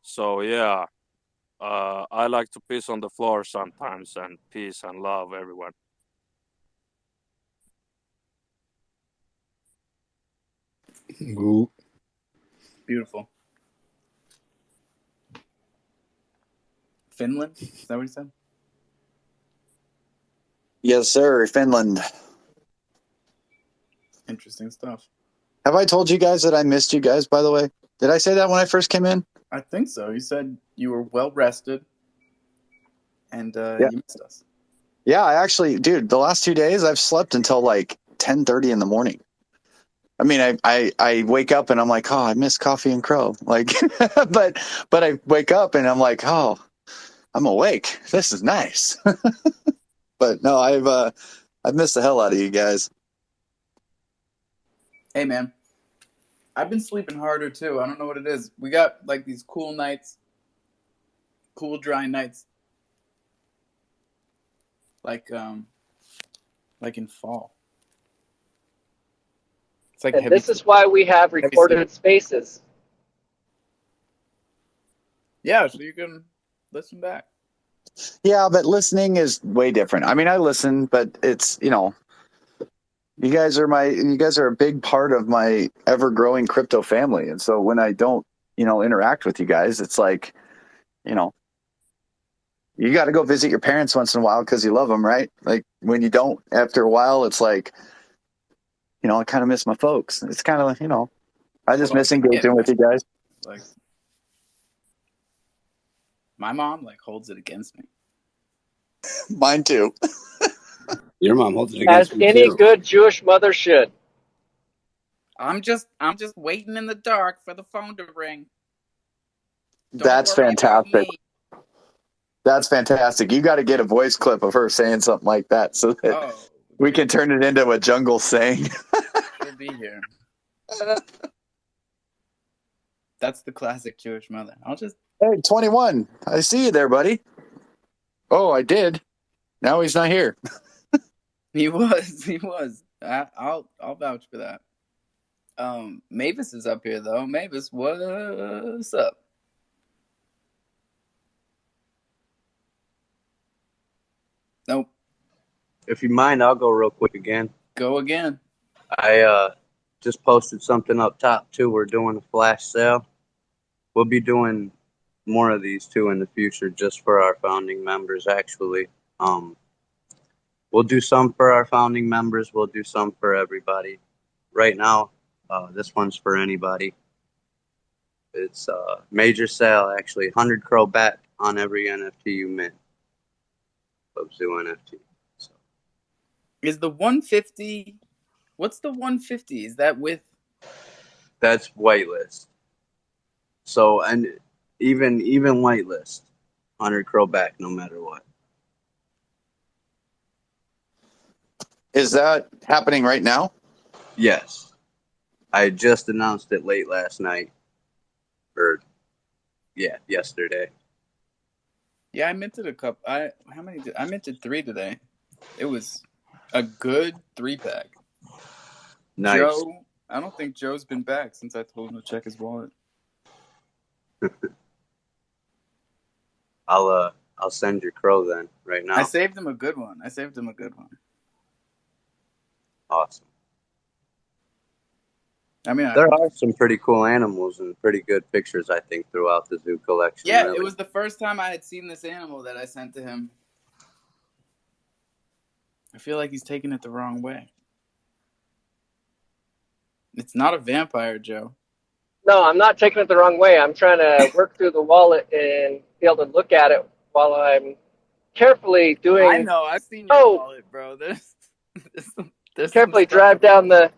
So yeah, I like to piss on the floor sometimes, and peace and love, everyone. Ooh. Beautiful. Finland? Is that what he said? Yes, sir. Finland. Interesting stuff. Have I told you guys that I missed you guys? By the way, did I say that when I first came in? I think so. You said you were well rested, and Yeah. you missed us. Yeah, I actually, dude, the last 2 days I've slept until like 10:30 in the morning. I mean, I wake up and I'm like, oh, I miss Coffee and Crow. Like, but I wake up and I'm like, oh, I'm awake. This is nice. But no, I've missed the hell out of you guys. Hey, man. I've been sleeping harder too. I don't know what it is. We got like these cool nights, cool dry nights, like in fall. It's like And this is why we have recorded spaces. Yeah, so you can listen back. Yeah, but listening is way different. I mean, I listen, but it's, you know, you guys are a big part of my ever growing crypto family. And so when I don't, you know, interact with you guys, it's like, you know, you got to go visit your parents once in a while because you love them, right? Like when you don't, after a while, it's like, you know, I kind of miss my folks. It's kind of, you know, I just miss engaging with you guys. Like, my mom like holds it against me. Mine too. Your mom holds it As against me any too. good Jewish mother should. I'm just waiting in the dark for the phone to ring. That's fantastic. That's fantastic. You got to get a voice clip of her saying something like that so that we can turn it into a jungle saying. She'll be here. That's the classic Jewish mother. Hey, 21. I see you there, buddy. Oh, I did. Now he's not here. He was. I'll vouch for that. Mavis is up here though. Mavis, what's up? Nope. If you mind, I'll go real quick again. Go again. I just posted something up top too. We're doing a flash sale. We'll be doing more of these too in the future, just for our founding members. Actually, we'll do some for our founding members. We'll do some for everybody. Right now, this one's for anybody. It's a major sale, actually. 100 crow bet on every NFT you mint of Zoo NFT. So. Is the 150 What's the 150? Is that with? That's whitelist. So, and even whitelist, 100 crow back no matter what. Is that happening right now? Yes. I just announced it late last night. Or, yeah, yesterday. Yeah, I minted a couple. I minted 3 today. It was a good 3-pack. Nice. Joe, I don't think Joe's been back since I told him to check his wallet. I'll send your crow then right now. I saved him a good one. Awesome. I mean, there are some pretty cool animals and pretty good pictures, I think, throughout the zoo collection. Yeah, really. It was the first time I had seen this animal that I sent to him. I feel like he's taking it the wrong way. It's not a vampire, Joe. No, I'm not taking it the wrong way. I'm trying to work through the wallet and be able to look at it while I'm carefully doing. I know. I've seen your wallet, bro. There's carefully drive down the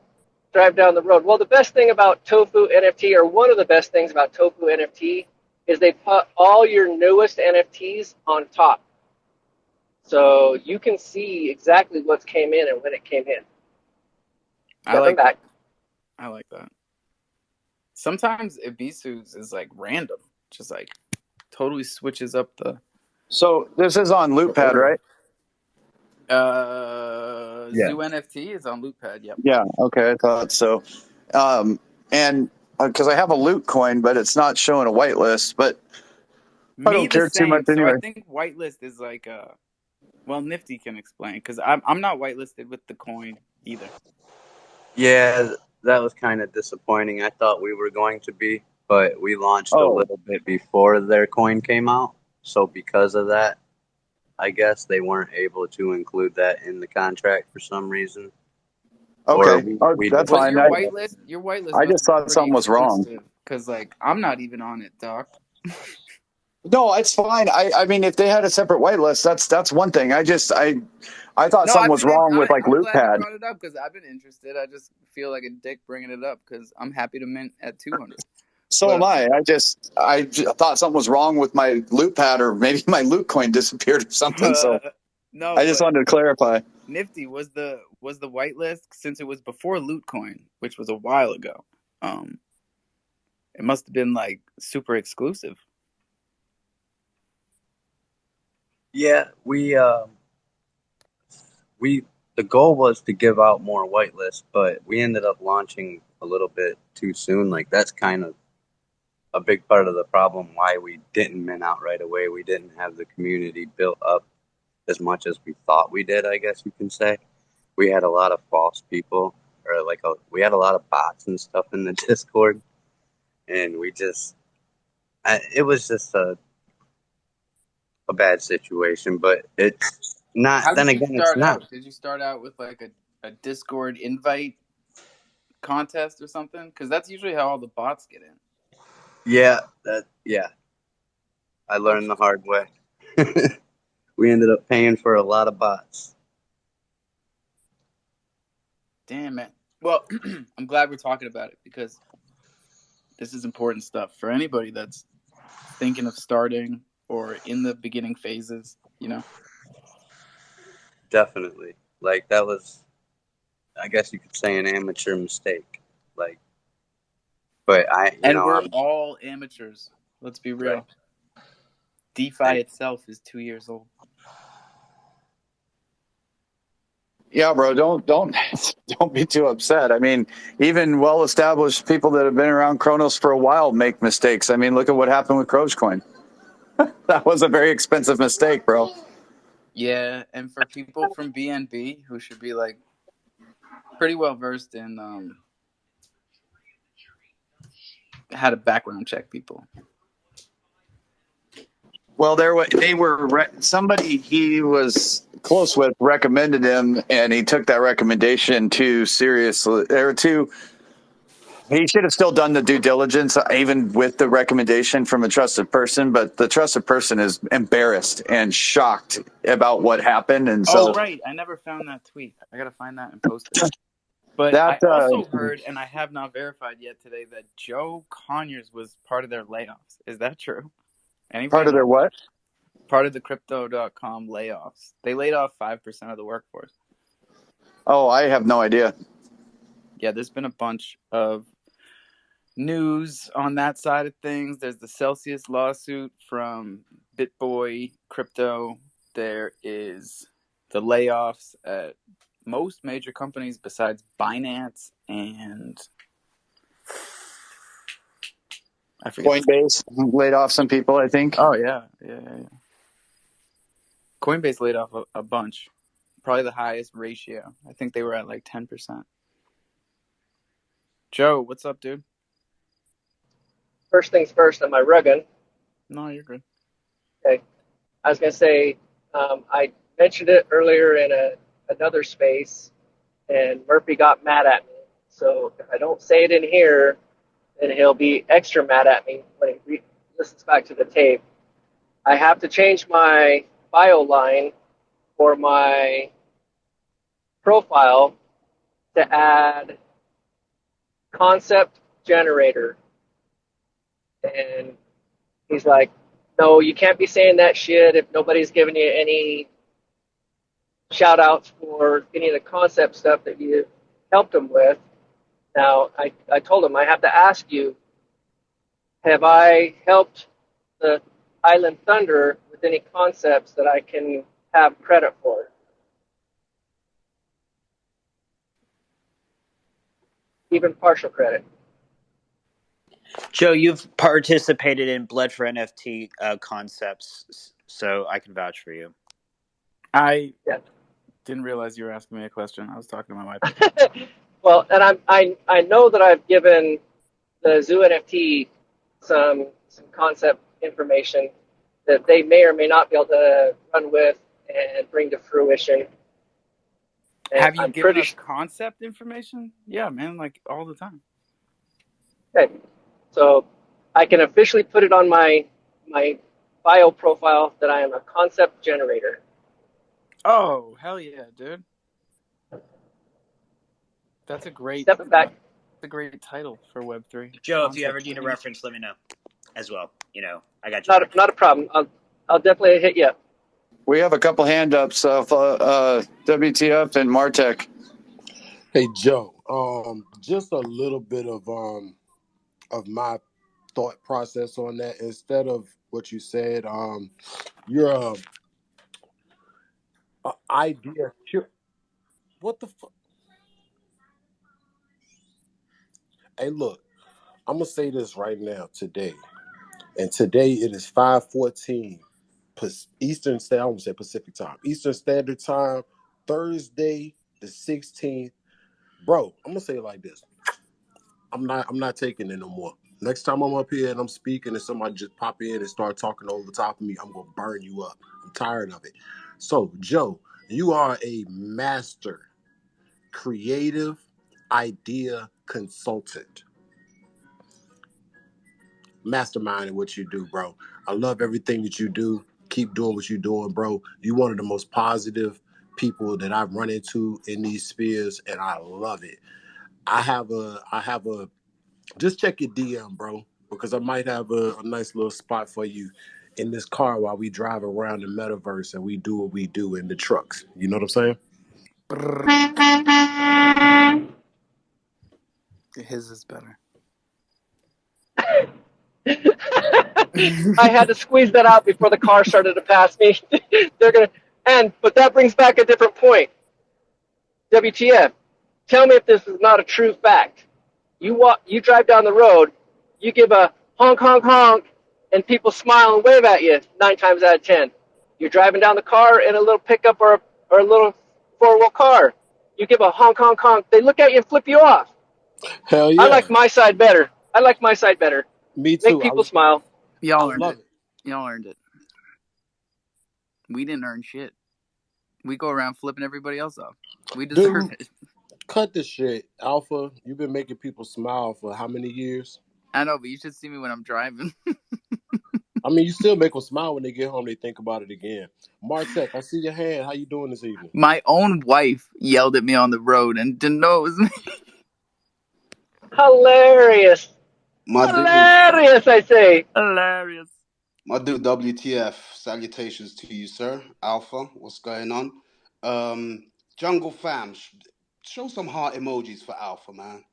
road. Well, the best thing about Tofu NFT, or one of the best things about Tofu NFT, is they put all your newest NFTs on top. So you can see exactly what came in and when it came in. I like that. Sometimes Ibisu's is like random, just like totally switches up the. So this is on LootPad, right? Zoo NFT is on LootPad. Yep. Yeah. Okay, I thought so. And because I have a loot coin, but it's not showing a whitelist. But I don't care too much anyway. So I think whitelist is like well, Nifty can explain because I'm not whitelisted with the coin either. Yeah, that was kind of disappointing. I thought we were going to be, but we launched a little bit before their coin came out. So because of that, I guess they weren't able to include that in the contract for some reason. Okay, that's fine. Your whitelist. I just thought something was wrong because, like, I'm not even on it, Doc. No, it's fine. I mean, if they had a separate whitelist, that's one thing. I thought something was wrong with like LootPad. I'm glad you brought it up because I've been interested. I just feel like a dick bringing it up because I'm happy to mint at 200. So am I. I thought something was wrong with my LootPad, or maybe my loot coin disappeared or something. So no, I just wanted to clarify. Nifty was the whitelist since it was before Lootcoin, which was a while ago. It must have been like super exclusive. Yeah, the goal was to give out more whitelists, but we ended up launching a little bit too soon. Like, that's kind of a big part of the problem why we didn't mint out right away. We didn't have the community built up as much as we thought we did, I guess you can say. We had a lot of false people, or we had a lot of bots and stuff in the Discord, and it was just a bad situation, but it's not. It's not. Did you start out with like a Discord invite contest or something? Because that's usually how all the bots get in. Yeah, I learned the hard way. We ended up paying for a lot of bots. Damn it. Well, I'm glad we're talking about it because this is important stuff for anybody that's thinking of starting or in the beginning phases, you know? Definitely. Like, that was, I guess you could say, an amateur mistake. Like, but we're all amateurs. Let's be real. Right. DeFi itself is 2 years old. Yeah, bro, don't be too upset. I mean, even well-established people that have been around Cronos for a while make mistakes. I mean, look at what happened with Crogecoin. That was a very expensive mistake, bro. Yeah, and for people from BNB who should be like pretty well versed in how to background check people. Well, somebody he was close with recommended him, and he took that recommendation too seriously. He should have still done the due diligence, even with the recommendation from a trusted person. But the trusted person is embarrassed and shocked about what happened, and so. Oh, right! I never found that tweet. I gotta find that and post it. But That I also heard, and I have not verified yet today, that Joe Conyers was part of their layoffs. Is that true? Anybody part of their know? what? Part of the Crypto.com layoffs. They laid off 5% of the workforce. Oh, I have no idea. Yeah, there's been a bunch of news on that side of things. There's the Celsius lawsuit from BitBoy Crypto. There is the layoffs at most major companies besides Binance and I forget. Coinbase laid off some people, I think. Oh yeah. Coinbase laid off a bunch. Probably the highest ratio. I think they were at like 10%. Joe, what's up, dude? First things first, am I rugging? No, you're good. Okay. I was going to say, I mentioned it earlier in another space, and Murphy got mad at me. So if I don't say it in here, then he'll be extra mad at me when he listens back to the tape. I have to change my bio line for my profile to add concept generator. And he's like, no, you can't be saying that shit if nobody's giving you any shout outs for any of the concept stuff that you helped them with. Now, I told him, I have to ask you, have I helped the Island Thunder with any concepts that I can have credit for? Even partial credit. Joe, you've participated in Blood for NFT concepts, so I can vouch for you. I didn't realize you were asking me a question. I was talking to my wife. Well, and I know that I've given the Zoo NFT some concept information that they may or may not be able to run with and bring to fruition. And Have you I'm given pretty us concept information? Yeah, man, like all the time. Okay, so I can officially put it on my bio profile that I am a concept generator. Oh, hell yeah, dude. That's a great Stepping back. That's a great title for Web3. Joe, Concept if you ever need a generator. reference, let me know as well. You know, I got you. Not a problem. I'll definitely hit you up. We have a couple hand ups of WTF and Martech. Hey Joe, just a little bit of my thought process on that. Instead of what you said, you're a idea. What the fuck? Hey, look, I'm gonna say this right now today, and today it is 5:14 Eastern Standard. I won't say Pacific Time. Eastern Standard Time, Thursday the 16th. Bro, I'm gonna say it like this. I'm not taking it no more. Next time I'm up here and I'm speaking and somebody just pop in and start talking over the top of me, I'm gonna burn you up. I'm tired of it. So, Joe, you are a master creative idea consultant. Mastermind in what you do, bro. I love everything that you do. Keep doing what you're doing, bro. You're one of the most positive people that I've run into in these spheres, and I love it. I have a just check your DM, bro, because I might have a nice little spot for you in this car while we drive around the metaverse and we do what we do in the trucks. You know what I'm saying? His is better. I had to squeeze that out before the car started to pass me. But that brings back a different point. WTF? Tell me if this is not a true fact. You drive down the road, you give a honk, honk, honk, and people smile and wave at you 9 times out of 10. You're driving down the car in a little pickup or a little 4-wheel car. You give a honk, honk, honk. They look at you and flip you off. Hell yeah. I like my side better. Me too. Make people smile. Y'all I earned love it. Y'all earned it. We didn't earn shit. We go around flipping everybody else off. We deserve it. Cut the shit. Alpha, you've been making people smile for how many years? I know, but you should see me when I'm driving. I mean, you still make them smile when they get home. They think about it again. Martech, I see your hand. How you doing this evening? My own wife yelled at me on the road and didn't know it was me. Hilarious. My dude, Hilarious, I say. Hilarious. my dude, WTF. Salutations to you, sir. Alpha, what's going on? Jungle fam, show some heart emojis for Alpha, man.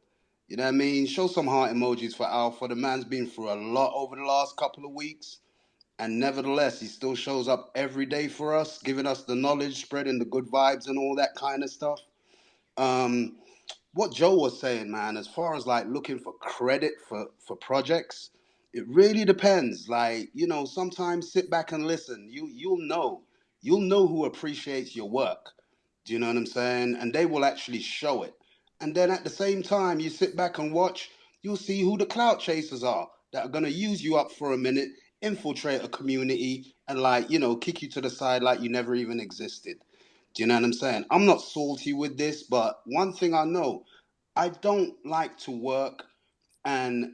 You know what I mean? Show some heart emojis for Alpha. The man's been through a lot over the last couple of weeks. And nevertheless, he still shows up every day for us, giving us the knowledge, spreading the good vibes and all that kind of stuff. What Joe was saying, man, as far as like looking for credit for projects, it really depends. Like, you know, sometimes sit back and listen. You'll know who appreciates your work. Do you know what I'm saying? And they will actually show it. And then at the same time, you sit back and watch, you'll see who the clout chasers are that are gonna use you up for a minute, infiltrate a community, and like, you know, kick you to the side like you never even existed. Do you know what I'm saying? I'm not salty with this, but one thing I know, I don't like to work and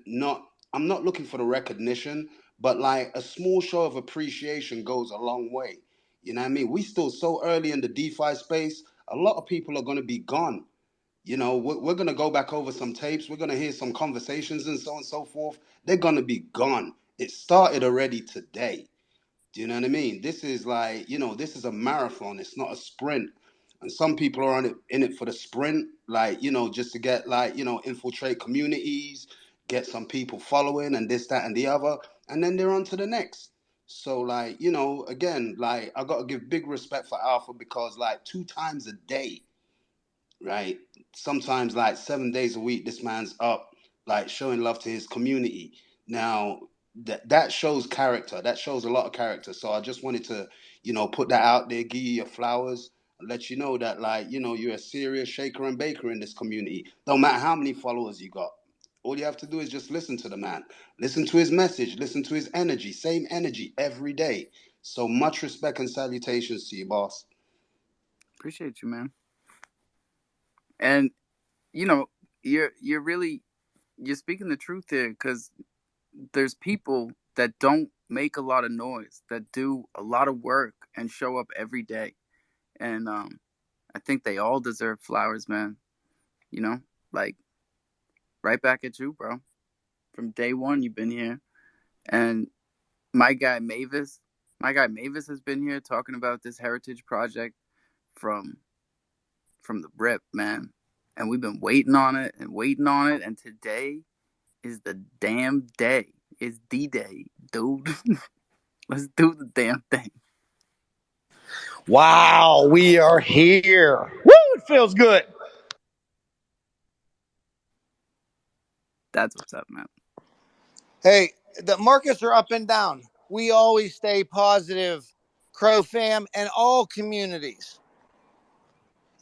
I'm not looking for the recognition, but like a small show of appreciation goes a long way. You know what I mean? We still so early in the DeFi space, a lot of people are going to be gone. You know, we're going to go back over some tapes. We're going to hear some conversations and so on and so forth. They're going to be gone. It started already today. Do you know what I mean? This is like, you know, this is a marathon. It's not a sprint. And some people are in it for the sprint, like, you know, just to get like, you know, infiltrate communities, get some people following and this, that, and the other. And then they're on to the next. So like, you know, again, like I got to give big respect for Alpha because like 2 times a day, right? Sometimes like 7 days a week, this man's up, like showing love to his community. Now, that shows character. That shows a lot of character. So I just wanted to, you know, put that out there, give you your flowers, and let you know that, like, you know, you're a serious shaker and baker in this community. Don't matter how many followers you got. All you have to do is just listen to the man, listen to his message, listen to his energy, same energy every day. So much respect and salutations to you, boss. Appreciate you, man. And you know, you're speaking the truth here, because there's people that don't make a lot of noise, that do a lot of work and show up every day. And I think they all deserve flowers, man. You know, like right back at you, bro. From day one, you've been here. And my guy Mavis has been here talking about this heritage project from the rip, man. And we've been waiting on it. And today is the damn day. It's D-Day, dude. Let's do the damn thing. Wow, we are here. Woo, it feels good. That's what's up, man. Hey, the markets are up and down. We always stay positive, Crow fam, and all communities.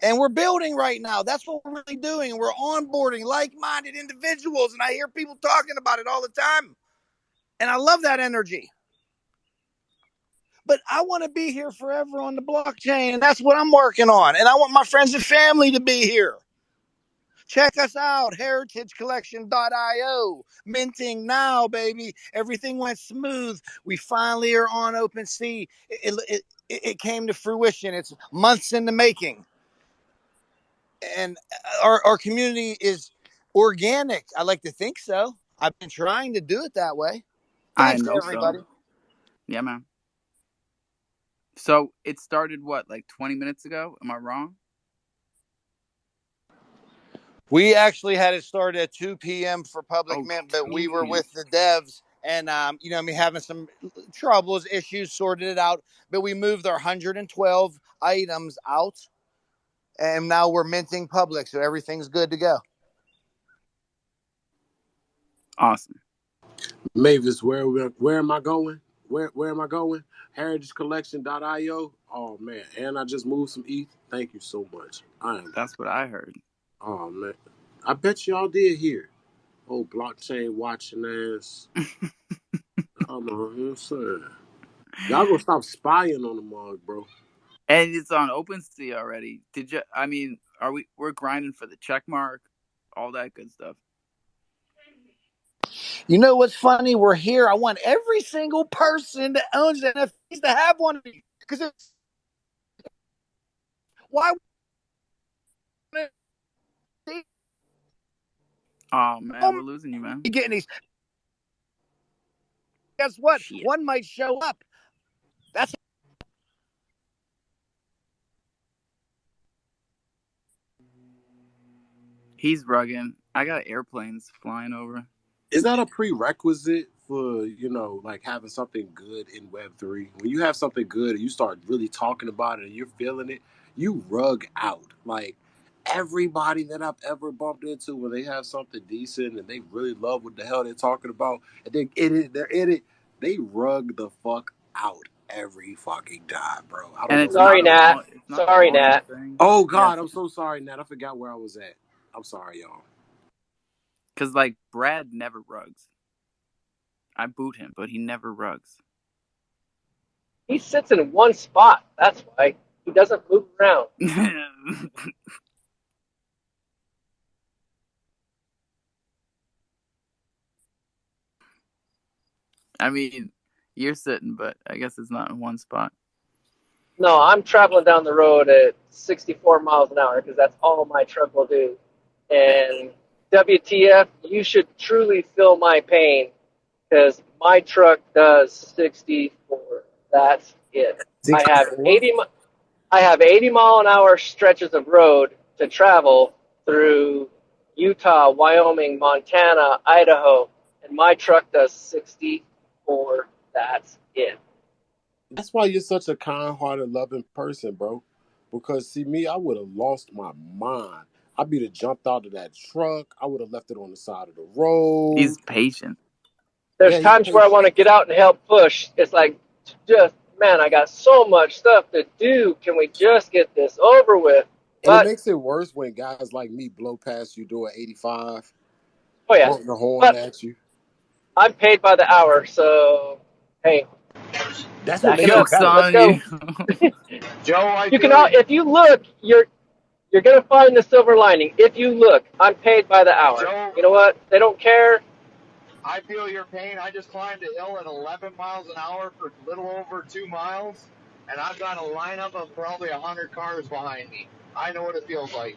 And we're building right now. That's what we're really doing. We're onboarding like-minded individuals, and I hear people talking about it all the time. And I love that energy. But I want to be here forever on the blockchain, and that's what I'm working on. And I want my friends and family to be here. Check us out, heritagecollection.io. Minting now, baby. Everything went smooth. We finally are on OpenSea. It came to fruition. It's months in the making. And our community is organic. I like to think so. I've been trying to do it that way. Thanks to everybody. So. Yeah, man. So it started, what, like 20 minutes ago? Am I wrong? We actually had it started at 2 p.m. for public mint, but we were with the devs and, you know, having some troubles, issues, sorted it out. But we moved our 112 items out, and now we're minting public, so everything's good to go. Awesome. Mavis, where am I going? Where am I going? heritagecollection.io. Oh man, and I just moved some ETH. Thank you so much. That's what I heard. Oh man, I bet y'all did hear. Oh, blockchain watching ass. I'm on sir. Y'all gonna stop spying on the mug, bro. And it's on OpenSea already. We're grinding for the check mark, all that good stuff. You know what's funny? We're here. I want every single person that owns NFTs to have one of these. Because it's why Oh man, we're losing you, man. you getting these? Guess what? Shit. One might show up. That's He's rugging. I got airplanes flying over. Is that a prerequisite for, like having something good in Web3? When you have something good and you start really talking about it and you're feeling it, you rug out. Like everybody that I've ever bumped into when they have something decent and they really love what the hell they're talking about and they're in it, they rug the fuck out every fucking time, bro. I don't And know it's what not it Sorry, the is. Nat. one. It's not the Sorry, volume Nat. thing. Oh Yeah, God, I'm so sorry, Nat. I forgot where I was at. I'm sorry, y'all. because like Brad never rugs. I boot him, but he never rugs. He sits in one spot. That's why he doesn't move around. I mean, you're sitting, but I guess it's not in one spot. No, I'm traveling down the road at 64 miles an hour because that's all my truck will do. And WTF, you should truly feel my pain because my truck does 64. That's it. I have 64? 80. I have 80 mile an hour stretches of road to travel through Utah, Wyoming, Montana, Idaho, and my truck does 64. That's it. That's why you're such a kind-hearted, loving person, bro. Because see me, I would have lost my mind. I'd be to jumped out of that truck. I would have left it on the side of the road. He's patient. There's Yeah, he's times where I want to patient. get out and help push. It's like, just, man, I got so much stuff to do. Can we just get this over with? And it But, makes it worse when guys like me blow past you doing 85, oh yeah, honking the horn but at you. I'm paid by the hour, so hey, That's what back it makes it up. Joke's better. Let's on go. you. Joe, I You can, feel if you look, you're gonna find the silver lining. If you look, I'm paid by the hour. Joe, You know what? They don't care. I feel your pain. I just climbed a hill at 11 miles an hour for a little over 2 miles, and I've got a lineup of probably 100 cars behind me. I know what it feels like.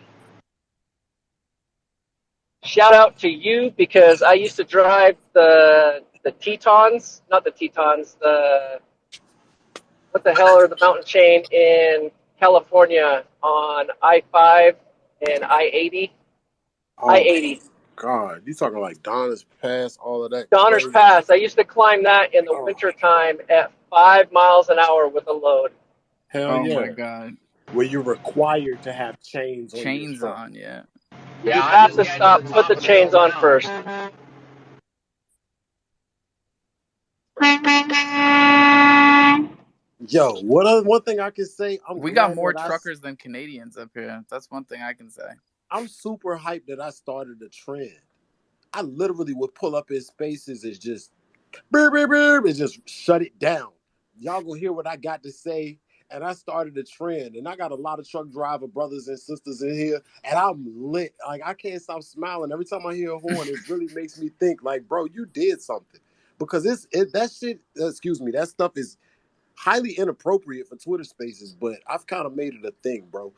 Shout out to you because I used to drive the Tetons, not the Tetons, the what the hell are the mountain chain in California on I-5 and I-80? Oh I-80. God, you talking like Donna's Pass, all of that Donner's crazy. Pass. I used to climb that in the Oh, winter time at 5 miles an hour with a load. hell Oh my yeah. god. Where you're required to have chains on your Chains truck. on, yeah. Yeah, You I'm have just to getting to the stop, put top the of the hill chains on now. first. Yo, one thing I can say, I'm We got glad more that truckers than Canadians up here. That's one thing I can say. I'm super hyped that I started a trend. I literally would pull up in spaces and just beep, beep, beep, and just shut it down. Y'all gonna hear what I got to say. And I started a trend, and I got a lot of truck driver brothers and sisters in here, and I'm lit. Like I can't stop smiling every time I hear a horn. It really makes me think, like, bro, you did something, because that shit. Excuse me, that stuff is highly inappropriate for Twitter Spaces, but I've kind of made it a thing, bro.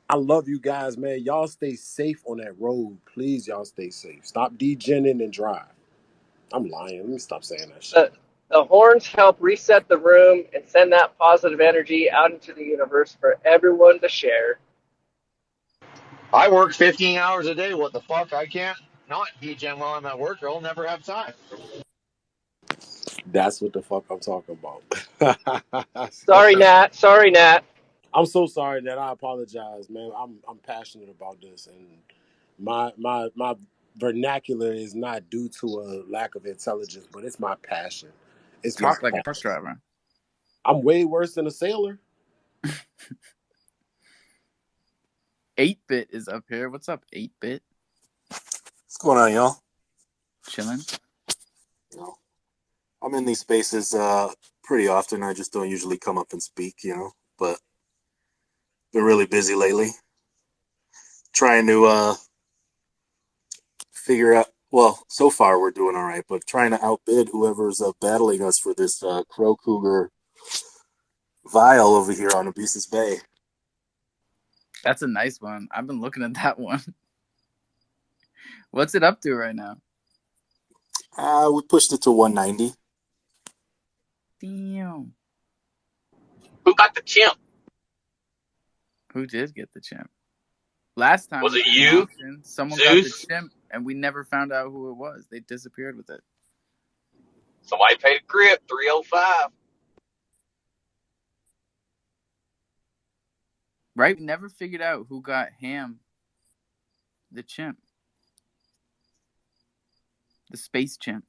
I love you guys, man. Y'all stay safe on that road, please. Y'all stay safe. Stop degenning and drive. I'm lying. Let me stop saying that shit. The horns help reset the room and send that positive energy out into the universe for everyone to share. I work 15 hours a day. What the fuck? I can't not degen while I'm at work, or I'll never have time. That's what the fuck I'm talking about. Sorry, Nat. Sorry, Nat. I'm so sorry that I apologize, man. I'm passionate about this, and my vernacular is not due to a lack of intelligence, but it's my passion. It's my Talk like a truck passion. driver. I'm way worse than a sailor. 8-Bit is up here. What's up, 8-Bit? What's going on, y'all? Chilling. I'm in these spaces pretty often. I just don't usually come up and speak, but been really busy lately. Trying to figure Well, so far we're doing all right, but trying to outbid whoever's battling us for this Crow Cougar vial over here on Abyssus Bay. That's a nice one. I've been looking at that one. What's it up to right now? We pushed it to 190. Damn. Who got the chimp? Who did get the chimp? Last time Was we it did an you, auction, someone got the Zeus? chimp, and we never found out who it was. They disappeared with it. Somebody paid a grip, 305. Right? We never figured out who got Ham the chimp. The space chimp.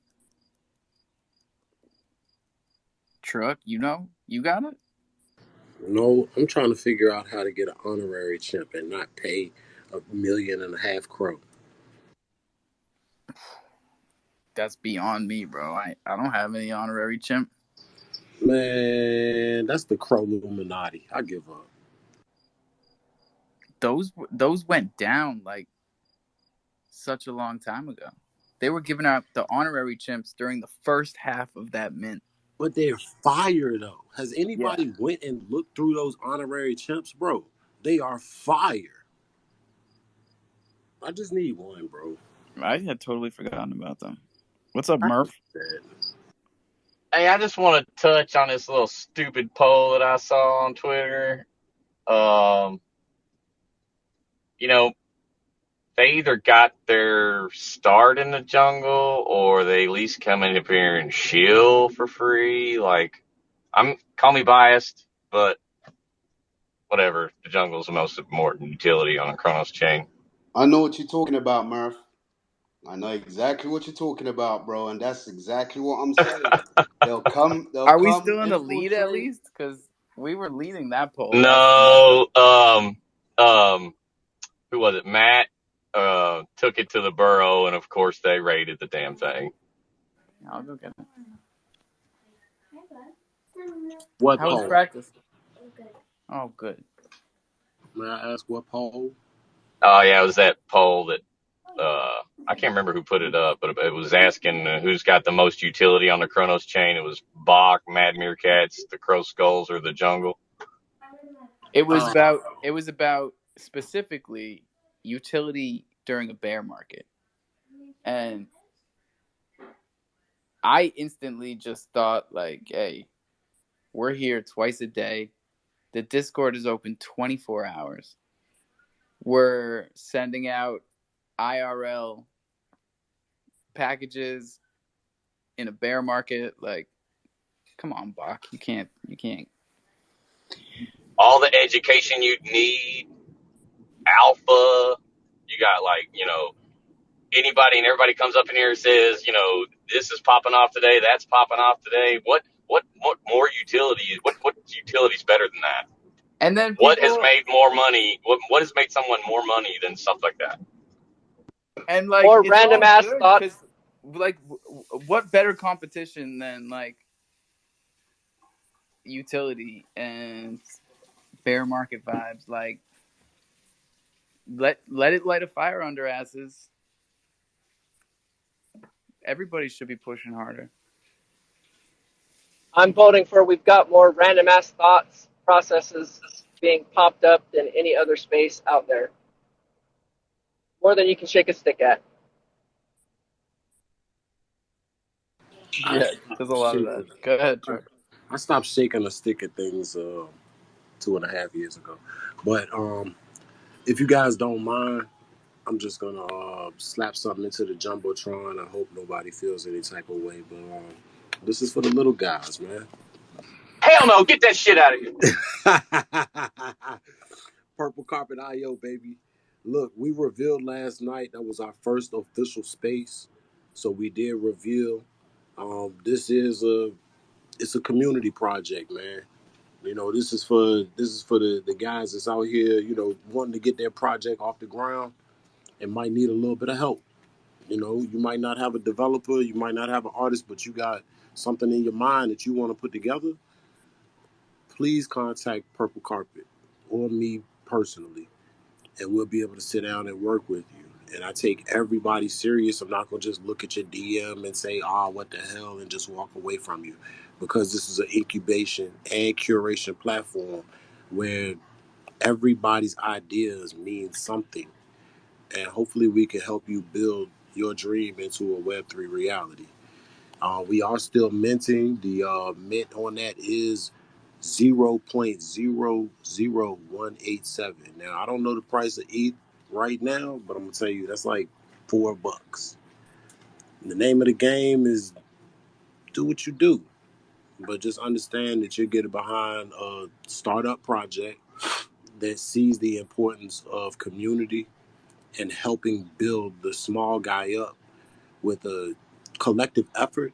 Truck, you know? You got it? No, I'm trying to figure out how to get an honorary chimp and not pay $1.5 million crow. That's beyond me, bro. I don't have any honorary chimp. Man, that's the crow Illuminati. I give up. Those went down like such a long time ago. They were giving out the honorary chimps during the first half of that mint. But they're fire, though. Has anybody went and looked through those honorary chimps, bro? They are fire. I just need one, bro. I had totally forgotten about them. What's up, Murph? Hey, I just want to touch on this little stupid poll that I saw on Twitter. You know, they either got their start in the jungle or they at least come in here and shill for free. Like, call me biased, but whatever. The jungle's the most important utility on a Chronos chain. I know what you're talking about, Murph. I know exactly what you're talking about, bro, and that's exactly what I'm saying. They'll come. Are we still in the lead at least? Because we were leading that poll. No, who was it? Matt took it to the burrow, and of course they raided the damn thing. I'll go get it. What How was poll? practice? Oh, good. May I ask what poll? Oh yeah, it was that poll that I can't remember who put it up, but it was asking who's got the most utility on the Chronos chain. It was Bach, Mad Meerkats, the Crow Skulls, or the Jungle. It was about specifically utility during a bear market. And I instantly just thought, like, hey, we're here twice a day. The Discord is open 24 hours. We're sending out IRL packages in a bear market. Like, come on, Bach. You can't. All the education you need, alpha. You got anybody and everybody comes up in here and says, this is popping off today, that's popping off today. What more utility? What utility's better than that? And then what has made more money? What has made someone more money than stuff like that? And like or random ass thoughts. Like, what better competition than like utility and bear market vibes? Like, let it light a fire under asses. Everybody should be pushing harder. I'm voting for we've got more random ass thoughts processes being popped up than any other space out there. More than you can shake a stick at. Yeah, there's a lot of that. Go ahead, Chuck. I stopped shaking a stick at things 2.5 years ago. But if you guys don't mind, I'm just gonna slap something into the Jumbotron. I hope nobody feels any type of way, but this is for the little guys, man. Hell no, get that shit out of here. Purple Carpet IO, baby. Look, we revealed last night. That was our first official space. So we did reveal. This is a community project, man. This is for the guys that's out here, wanting to get their project off the ground and might need a little bit of help. You might not have a developer, you might not have an artist, but you got something in your mind that you want to put together. Please contact Purple Carpet or me personally, and we'll be able to sit down and work with you. And I take everybody serious. I'm not going to just look at your DM and say, what the hell, and just walk away from you. Because this is an incubation and curation platform where everybody's ideas mean something. And hopefully we can help you build your dream into a Web3 reality. We are still minting. The mint on that is 0.00187. Now, I don't know the price of ETH right now, but I'm going to tell you that's like $4. The name of the game is do what you do, but just understand that you're getting behind a startup project that sees the importance of community and helping build the small guy up with a collective effort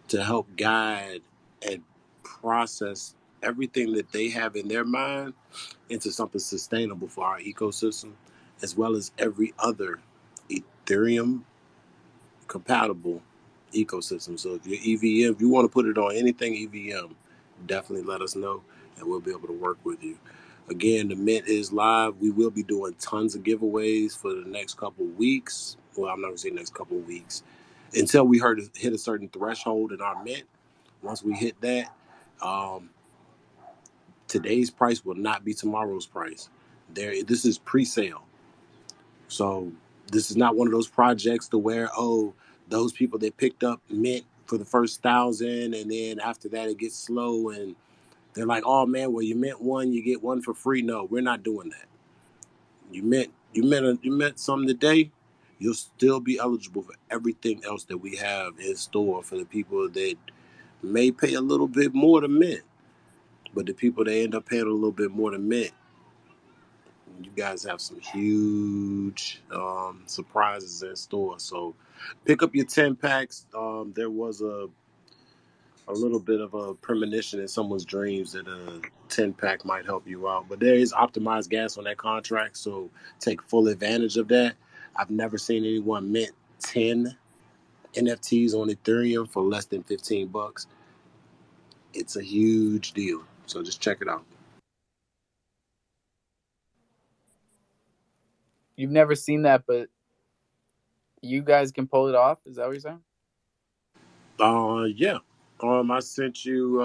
to help guide and process everything that they have in their mind into something sustainable for our ecosystem, as well as every other Ethereum compatible ecosystem. So if you're EVM, if you want to put it on anything EVM, definitely let us know and we'll be able to work with you. Again, the mint is live. We will be doing tons of giveaways for the next couple of weeks. Well, I'm not going to say next couple of weeks. Until we hit a certain threshold in our mint. Once we hit that, today's price will not be tomorrow's price. This is pre-sale. So this is not one of those projects to where, those people that picked up mint for the first 1,000 and then after that it gets slow and they're like, oh man, well you mint one, you get one for free. No, we're not doing that. You mint something today, you'll still be eligible for everything else that we have in store for the people that may pay a little bit more to mint. But the people that end up paying a little bit more to mint, you guys have some huge surprises in store. So pick up your 10 packs. There was a little bit of a premonition in someone's dreams that a 10 pack might help you out. But there is optimized gas on that contract, so take full advantage of that. I've never seen anyone mint 10 NFTs on Ethereum for less than $15. It's a huge deal. So just check it out. You've never seen that, but you guys can pull it off. Is that what you're saying? Yeah. I sent you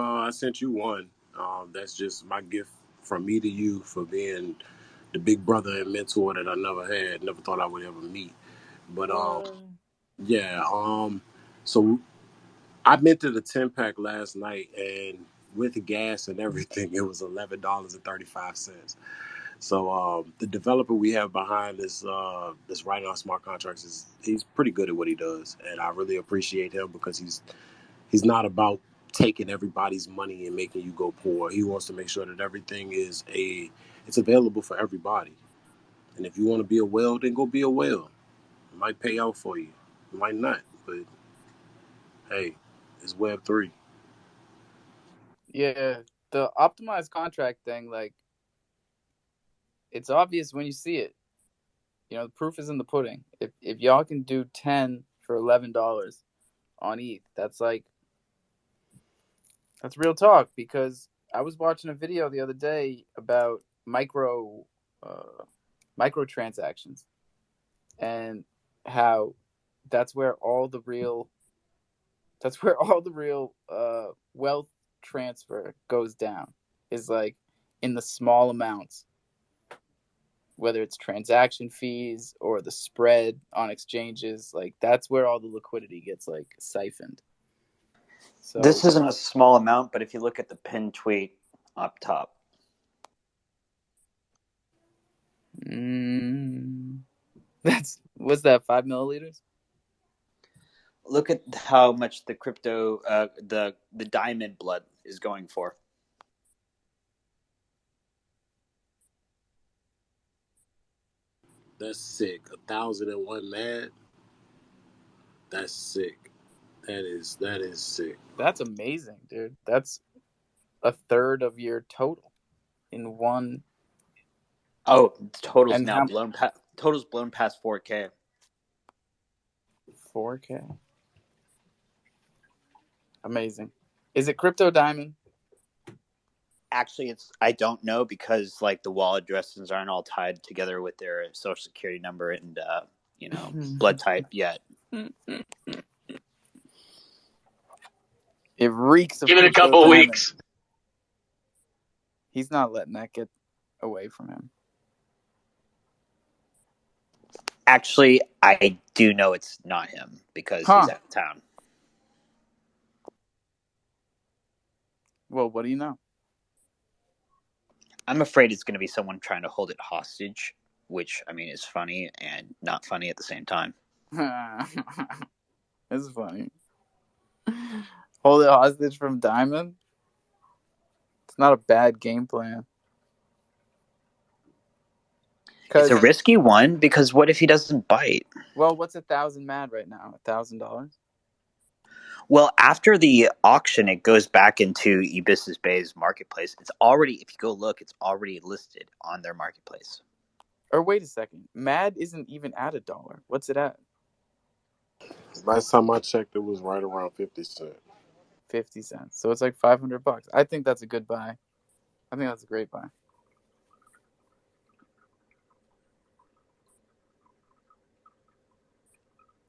one. That's just my gift from me to you for being the big brother and mentor that I never thought I would ever meet. But yeah. So I minted a 10 pack last night, and with the gas and everything, it was $11.35. So the developer we have behind this writing on smart contracts he's pretty good at what he does, and I really appreciate him because he's not about taking everybody's money and making you go poor. He wants to make sure that everything it's available for everybody. And if you want to be a whale, then go be a whale. It might pay out for you. It might not, but hey, it's Web3. Yeah, the optimized contract thing, like, it's obvious when you see it. You know, the proof is in the pudding. If y'all can do 10 for $11 on ETH, that's real talk. Because I was watching a video the other day about microtransactions and how that's where all the real wealth transfer goes down, is like in the small amounts, whether it's transaction fees or the spread on exchanges. Like, that's where all the liquidity gets like siphoned. So this isn't a small amount, but if you look at the pinned tweet up top, what's that, 5 milliliters? look at how much the crypto, the diamond blood is going for. That's sick. 1,001 mad. That's sick. That is sick. That's amazing, dude. That's a third of your total in one. Oh, total's now blown. Total's blown past 4K. 4K. Amazing. Is it crypto diamond? Actually, I don't know, because like the wallet addresses aren't all tied together with their social security number and blood type yet. It reeks of Give it a couple cryptothamate. weeks. He's not letting that get away from him. Actually, I do know it's not him because he's out of town. Well, what do you know? I'm afraid it's going to be someone trying to hold it hostage, which, I mean, is funny and not funny at the same time. It's funny. Hold it hostage from Diamond? It's not a bad game plan. It's a risky one because what if he doesn't bite? Well, what's 1,000 mad right now? $1,000? Well, after the auction, it goes back into Ibissus Bay's marketplace. It's already, if you go look, it's already listed on their marketplace. Or wait a second. Mad isn't even at $1. What's it at? Last time I checked, it was right around 50 cents. 50 cents. So it's like $500. I think that's a good buy. I think that's a great buy.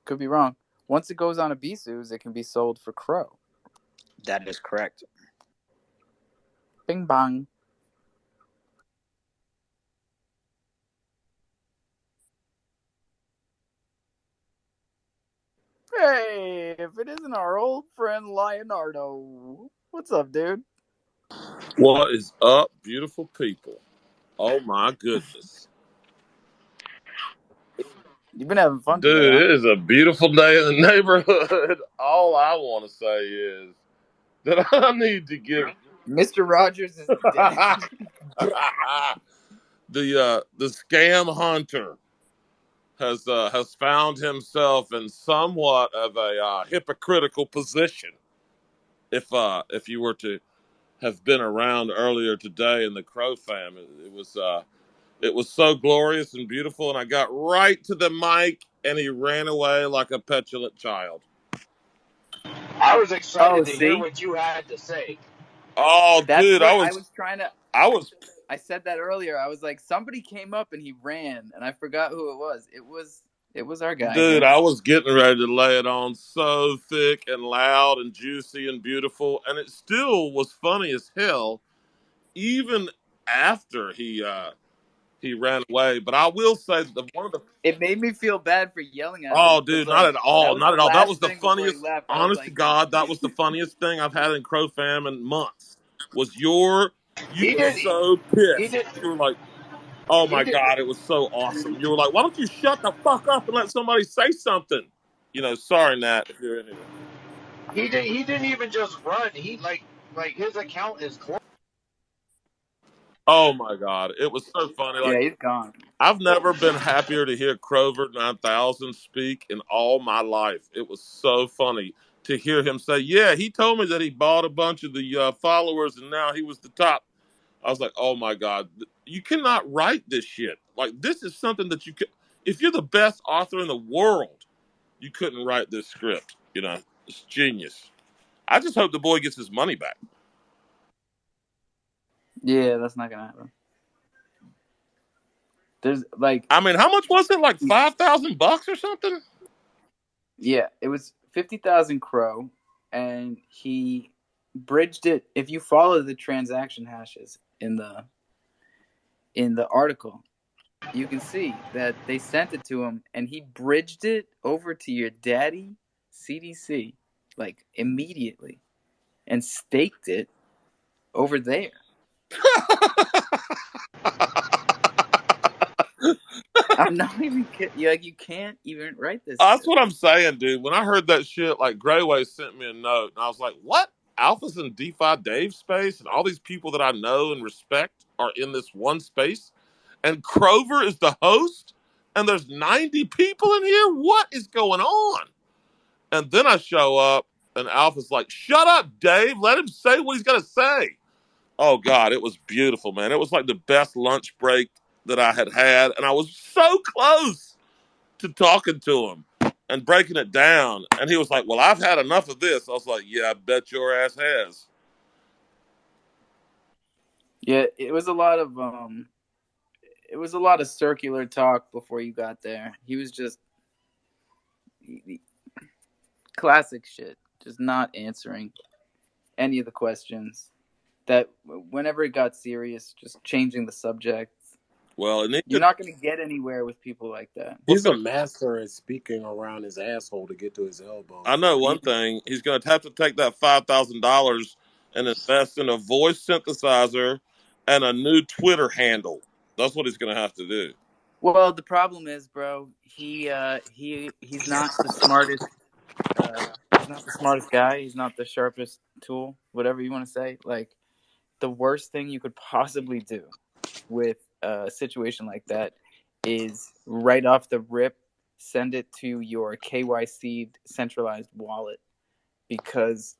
Could be wrong. Once it goes on Ibissus, it can be sold for Crow. That is correct. Bing bong. Hey, if it isn't our old friend Leonardo. What's up, dude? What is up, beautiful people? Oh my goodness. You've been having fun Dude, today, huh? it is a beautiful day in the neighborhood. All I want to say is that I need to give Mr. Rogers is dead. the scam hunter has found himself in somewhat of a hypocritical position. If you were to have been around earlier today in the Crow fam, it was so glorious and beautiful, and I got right to the mic, and he ran away like a petulant child. I was excited to hear see? what you had to say. Oh, That's dude, what I said that earlier. I was like, somebody came up and he ran, and I forgot who it was. It was our guy. Dude, here. I was getting ready to lay it on so thick and loud and juicy and beautiful, and it still was funny as hell, even after he ran away. But I will say that It made me feel bad for yelling at him. Oh, dude, not at all. Not at all. That was the funniest. Left. Honest to God, that was the funniest thing I've had in Crow Fam in months. You were so pissed. You were like, oh my God, it was so awesome. You were like, why don't you shut the fuck up and let somebody say something? Sorry, Nat, if you're in here. He didn't even just run. He like his account is closed. Oh my God, it was so funny. Yeah, he's gone. I've never been happier to hear Crover 9000 speak in all my life. It was so funny to hear him say, yeah, he told me that he bought a bunch of the followers and now he was the top. I was like, oh my God, you cannot write this shit. Like, this is something that if you're the best author in the world, you couldn't write this script. It's genius. I just hope the boy gets his money back. Yeah, that's not going to happen. There's I mean, how much was it? Like $5,000 or something? Yeah, it was 50,000 Crow, and he bridged it. If you follow the transaction hashes in the article, you can see that they sent it to him, and he bridged it over to your daddy CDC like immediately, and staked it over there. I'm not even kidding. You can't even write this. That's what I'm saying, dude. When I heard that shit, like Grayway sent me a note, and I was like, what? Alphas and DeFi Dave space, and all these people that I know and respect are in this one space, and Crover is the host, and there's 90 people in here? What is going on? And then I show up, and Alpha's like, shut up, Dave. Let him say what he's going to say. Oh, God, it was beautiful, man. It was like the best lunch break that I had, and I was so close to talking to him and breaking it down. And he was like, well, I've had enough of this. I was like, yeah, I bet your ass has. Yeah, it was a lot of circular talk before you got there. He was just classic shit. Just not answering any of the questions. That whenever it got serious, just changing the subject. Well, and You're not going to get anywhere with people like that. He's a master at speaking around his asshole to get to his elbow. I know one thing. He's going to have to take that $5,000 and invest in a voice synthesizer and a new Twitter handle. That's what he's going to have to do. Well, the problem is, bro, he's not the smartest. He's not the smartest guy. He's not the sharpest tool. Whatever you want to say. Like, the worst thing you could possibly do with a situation like that is right off the rip send it to your KYC centralized wallet, because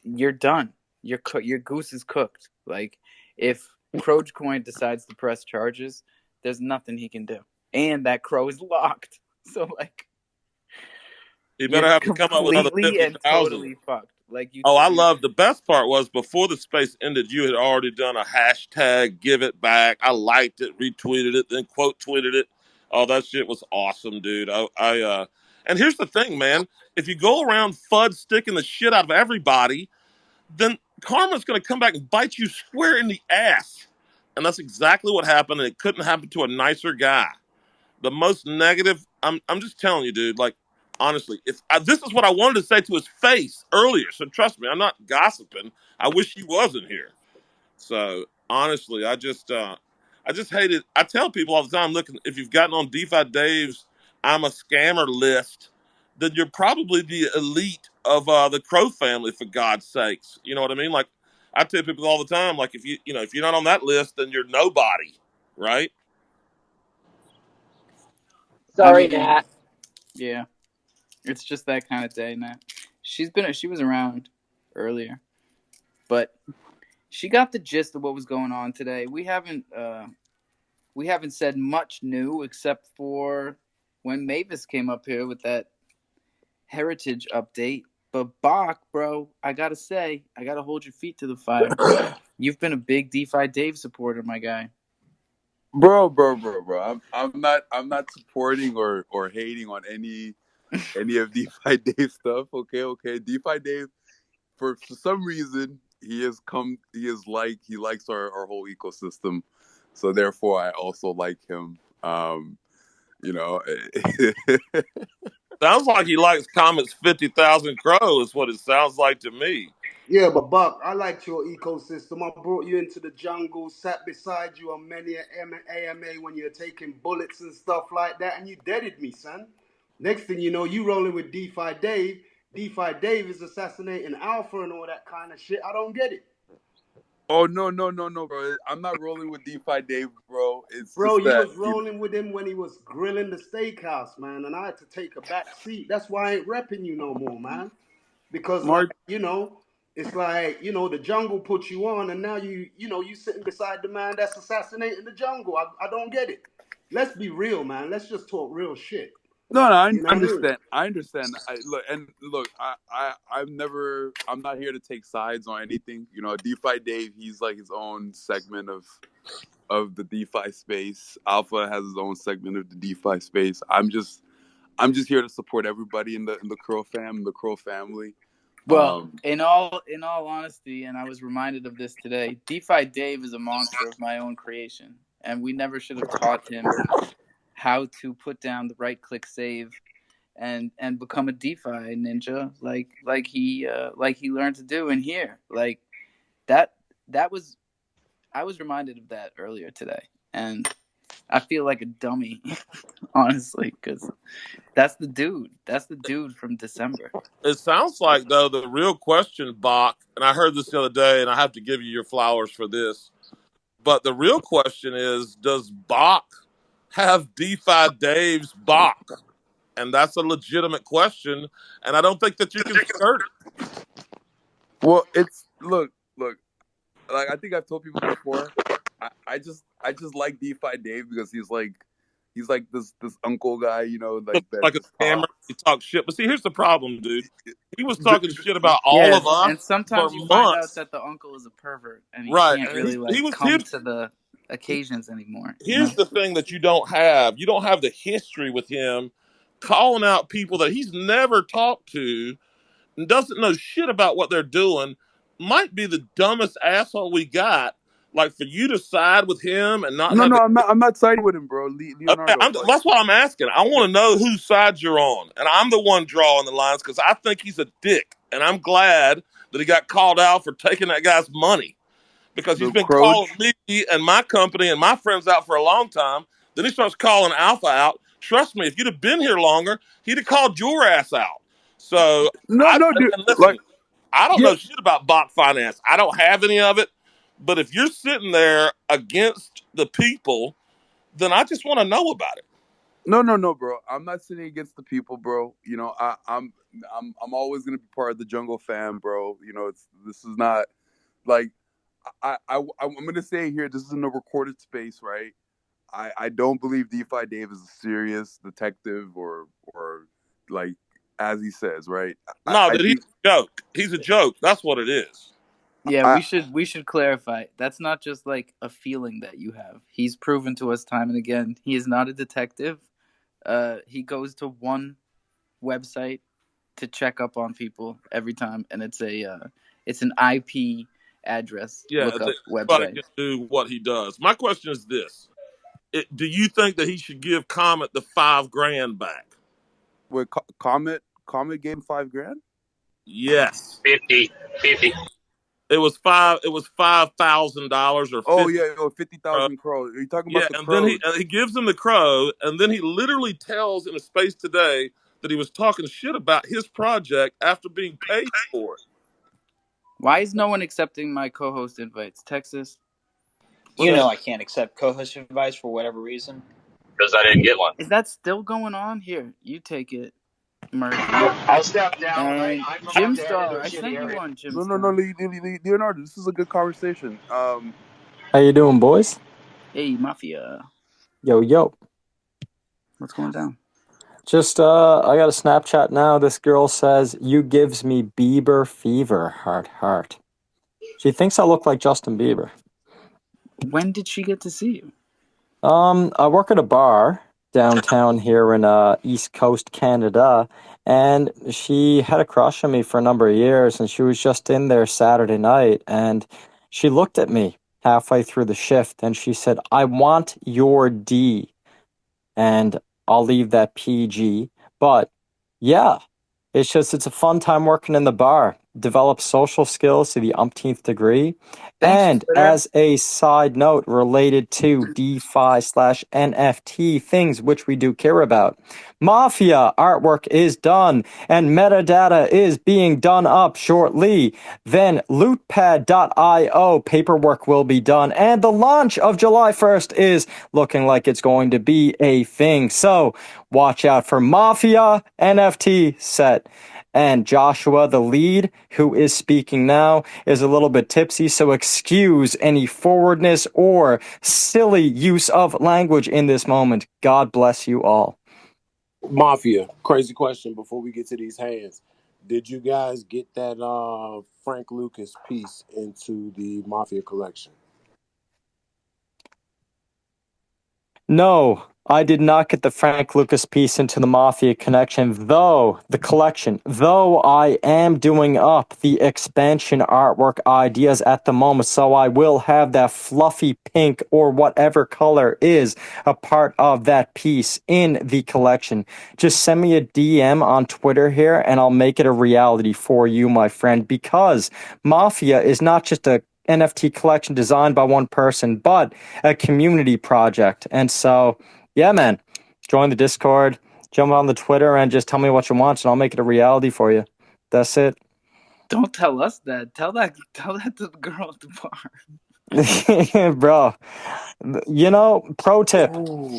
you're done. Your goose is cooked. Like, if Crogecoin decides to press charges, there's nothing he can do, and that crow is locked. So like, he better have to come up with another completely and 50,000. totally fucked. Like, you. Oh, I love the best part was before the space ended, you had already done a hashtag give it back. I liked it, retweeted it, then quote tweeted it. Oh, that shit was awesome, dude. And here's the thing, man. If you go around FUD sticking the shit out of everybody, then karma's going to come back and bite you square in the ass. And that's exactly what happened. And it couldn't happen to a nicer guy. The most negative, I'm just telling you, dude, like, honestly, this is what I wanted to say to his face earlier. So trust me, I'm not gossiping. I wish he wasn't here. So honestly, I just hate it. I tell people all the time, look, if you've gotten on DeFi Dave's I'm a scammer list, then you're probably the elite of the Crow family, for God's sakes. You know what I mean? Like, I tell people all the time, like, if you're not on that list, then you're nobody, right? Sorry, Nat. Yeah, it's just that kind of day, Nat. She was around earlier, but she got the gist of what was going on today. We haven't said much new except for when Mavis came up here with that heritage update. But Bach, bro, I gotta say, I gotta hold your feet to the fire. You've been a big DeFi Dave supporter, my guy. Bro. I'm not supporting or hating on any of DeFi Dave stuff. Okay. DeFi Dave, for some reason, he likes our whole ecosystem. So therefore I also like him. Sounds like he likes Comet's 50,000 Crow is what it sounds like to me. Yeah, but Buck, I liked your ecosystem. I brought you into the jungle, sat beside you on many AMA when you're taking bullets and stuff like that, and you deaded me, son. Next thing you know, you rolling with DeFi Dave. DeFi Dave is assassinating Alpha and all that kind of shit. I don't get it. Oh, no, bro. I'm not rolling with DeFi Dave, bro. It's Bro, just you that, was rolling with him when he was grilling the steakhouse, man, and I had to take a back seat. That's why I ain't repping you no more, man. Because, Mark, it's like, the jungle put you on, and now you sitting beside the man that's assassinating the jungle. I don't get it. Let's be real, man. Let's just talk real shit. No, I You know what I mean? understand. I understand. I'm not here to take sides on anything. DeFi Dave, he's like his own segment of the DeFi space. Alpha has his own segment of the DeFi space. I'm just here to support everybody in the Crow family. Well, in all honesty, and I was reminded of this today, DeFi Dave is a monster of my own creation, and we never should have taught him how to put down the right click save and become a DeFi ninja like he learned to do in here. Like that was, I was reminded of that earlier today, and I feel like a dummy, honestly, because that's the dude from December. It sounds like, though, the real question, Bach, and I heard this the other day, and I have to give you your flowers for this, but the real question is, does Bach have DeFi Dave's Bach? And that's a legitimate question, and I don't think that you can skirt it. Well, look. Like I think I've told people before, I just like DeFi Dave because he's like this uncle guy, like a scammer. He talks shit, but see, here's the problem, dude. He was talking shit about all of us, and sometimes you find out that the uncle is a pervert, and he can't really come to the occasions anymore. Here's the thing that you don't have. You don't have the history with him calling out people that he's never talked to and doesn't know shit about what they're doing might be the dumbest asshole we got. Like for you to side with him and not No, have no, the I'm not siding with him, bro. okay, Leonardo, like, that's what I'm asking. I want to know whose side you're on, and I'm the one drawing the lines because I think he's a dick, and I'm glad that he got called out for taking that guy's money because he's the been Croach. calling me and my company and my friends out for a long time. Then he starts calling Alpha out. Trust me, if you'd have been here longer, he'd have called your ass out. So No, no, dude. and listen, Like, I don't yeah, know shit about bot finance. I don't have any of it. But if you're sitting there against the people, then I just want to know about it. no, bro. I'm not sitting against the people, bro. You know, I'm always gonna be part of the Jungle fam, bro. You know, this is not like I'm gonna say here. This is in a recorded space, right? I don't believe DeFi Dave is a serious detective or like as he says, right? No, I that he's think a joke. He's a joke. That's what it is. Yeah, I we should clarify. That's not just like a feeling that you have. He's proven to us time and again he is not a detective. He goes to one website to check up on people every time, and it's an IP address Yeah, lookup anybody website. can do what he does. My question is this: do you think that he should give Comet the $5,000 back? with Comet gave him $5,000. Yes. 50. It was $5,000 or Oh 50. yeah, 50,000 crow. Are you talking Yeah, about the and then crows? he gives him the crow, and then he literally tells in a space today that he was talking shit about his project after being paid for it. Why is no one accepting my co-host invites? Texas, You know I can't accept co-host advice for whatever reason. Because I didn't get one. is that still going on? Here, you take it, Murphy. I'll step down. And I'm Jim about to head into Star, a I shitty sent you area. one, Jim No, Star. Leonardo. This is a good conversation. How you doing, boys? Hey, Mafia. Yo. What's going down? Just, I got a Snapchat now. This girl says, "You gives me Bieber fever, heart." She thinks I look like Justin Bieber. When did she get to see you? I work at a bar downtown here in East Coast Canada, and she had a crush on me for a number of years, and she was just in there Saturday night, and she looked at me halfway through the shift, and she said, "I want your D," and I'll leave that PG, but yeah, it's a fun time working in the bar. Develop social skills to the umpteenth degree. Thanks, And Twitter. as a side note related to DeFi/NFT things which we do care about, Mafia artwork is done and metadata is being done up shortly. Then lootpad.io paperwork will be done, and the launch of July 1st is looking like it's going to be a thing. So watch out for Mafia NFT set. And Joshua, the lead, who is speaking now, is a little bit tipsy, so excuse any forwardness or silly use of language in this moment. God bless you all. Mafia, crazy question before we get to these hands. Did you guys get that Frank Lucas piece into the Mafia collection? No, I did not get the Frank Lucas piece into the Mafia collection, though I am doing up the expansion artwork ideas at the moment, so I will have that fluffy pink or whatever color is a part of that piece in the collection. Just send me a DM on Twitter here, and I'll make it a reality for you, my friend, because Mafia is not just a NFT collection designed by one person, but a community project. And so, yeah, man, join the Discord, jump on the Twitter, and just tell me what you want, and I'll make it a reality for you. That's it. Don't tell us that. Tell that to the girl at the bar. Bro, you know, pro tip,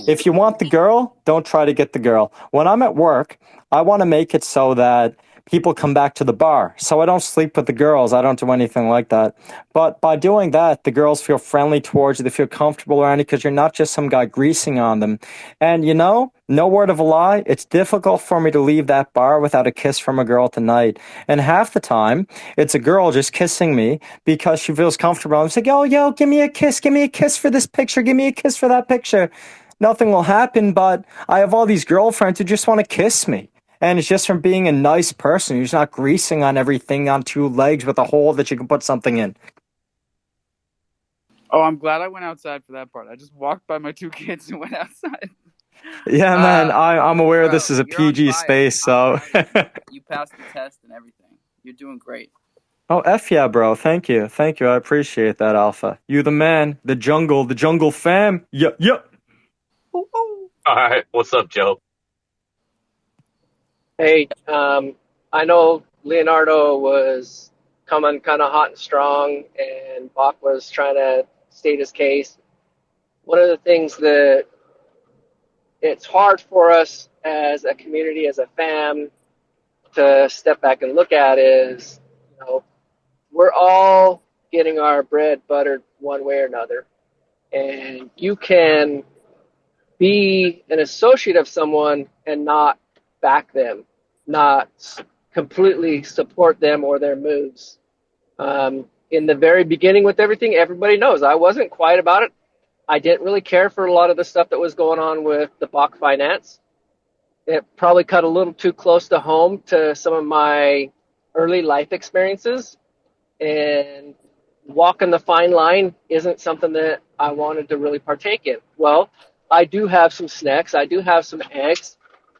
if you want the girl, don't try to get the girl. When I'm at work, I want to make it so that people come back to the bar. So I don't sleep with the girls. I don't do anything like that. But by doing that, the girls feel friendly towards you. They feel comfortable around you because you're not just some guy greasing on them. And you know, no word of a lie, it's difficult for me to leave that bar without a kiss from a girl tonight. And half the time, it's a girl just kissing me because she feels comfortable. I'm like, yo, give me a kiss for this picture. Give me a kiss for that picture. nothing will happen, but I have all these girlfriends who just want to kiss me. And it's just from being a nice person who's not greasing on everything on two legs with a hole that you can put something in. Oh, I'm glad I went outside for that part. I just walked by my two kids and went outside. Yeah, man, I'm aware bro, this is a you're on PG fire. space, so. You passed the test and everything. You're doing great. Oh, F yeah, bro. Thank you. Thank you. I appreciate that, Alpha. You the man. The jungle fam. Yup, yup. All right, what's up, Joe? Hey, I know Leonardo was coming kind of hot and strong, and Bach was trying to state his case. One of the things that it's hard for us as a community, as a fam, to step back and look at is, you know, we're all getting our bread buttered one way or another. And you can be an associate of someone and not back them, not completely support them or their moves. In the very beginning with everything, everybody knows I wasn't quiet about it. I didn't really care for a lot of the stuff that was going on with the Bach finance. It probably cut a little too close to home to some of my early life experiences. And walking the fine line isn't something that I wanted to really partake in. Well, I do have some snacks. I do have some eggs.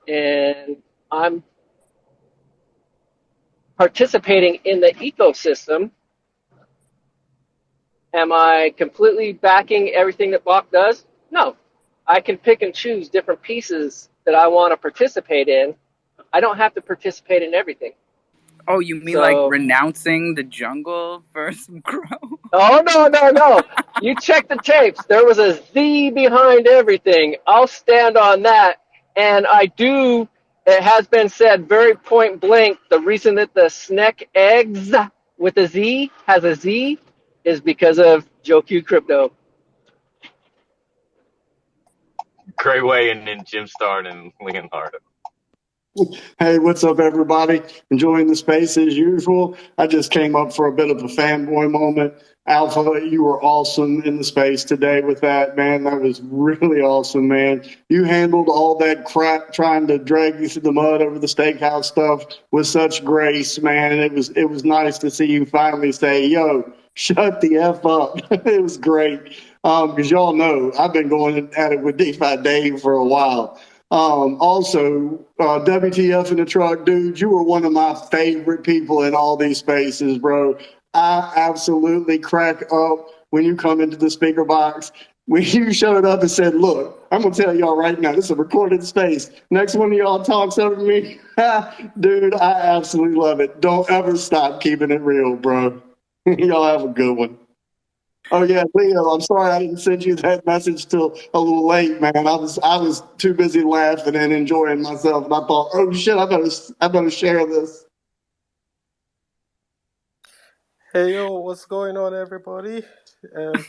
And I'm participating in the ecosystem. Am I completely backing everything that Bach does? No. I can pick and choose different pieces that I want to participate in. I don't have to participate in everything. Oh, you mean like renouncing the jungle for some grow? Oh, no. You check the tapes. There was a Z behind everything. I'll stand on that. And it has been said very point blank, the reason that the Sneck eggs with a Z has a Z is because of Joe Q Crypto. Gray Way and then Jim Start and Leonardo. Hey, what's up, everybody? Enjoying the space as usual. I just came up for a bit of a fanboy moment. Alpha, you were awesome in the space today with that, man. That was really awesome, man. You handled all that crap trying to drag you through the mud over the steakhouse stuff with such grace, man. And it was nice to see you finally say, yo, shut the F up. It was great. Because y'all know I've been going at it with DeFi Dave for a while. Also, WTF in the truck, dude, you were one of my favorite people in all these spaces, bro. I absolutely crack up when you come into the speaker box. When you showed up and said, look, I'm going to tell y'all right now, this is a recorded space. Next one of y'all talks over me. Dude, I absolutely love it. Don't ever stop keeping it real, bro. Y'all have a good one. Oh yeah, Leo, I'm sorry I didn't send you that message till a little late, man. I was too busy laughing and enjoying myself, and I thought, oh shit, I better share this. Hey yo, what's going on, everybody?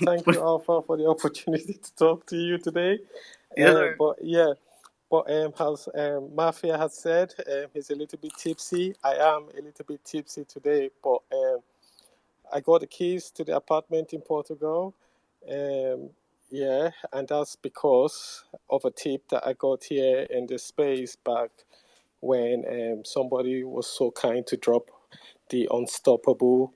Thank you, Alpha, for the opportunity to talk to you today. As Mafia has said, he's a little bit tipsy. I am a little bit tipsy today, but I got the keys to the apartment in Portugal. And that's because of a tip that I got here in the space back when somebody was so kind to drop the Unstoppable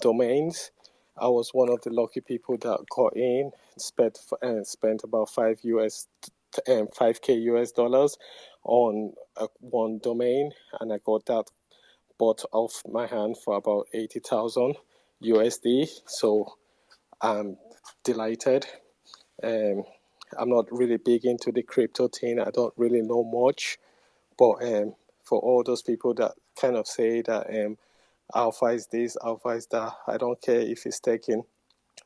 domains. I was one of the lucky people that got in, spent about $5K US dollars on one domain, and I got that bought off my hand for about 80,000 USD. So I'm delighted. I'm not really big into the crypto thing. I don't really know much, but for all those people that kind of say that Alpha is this, Alpha is that, I don't care if he's taking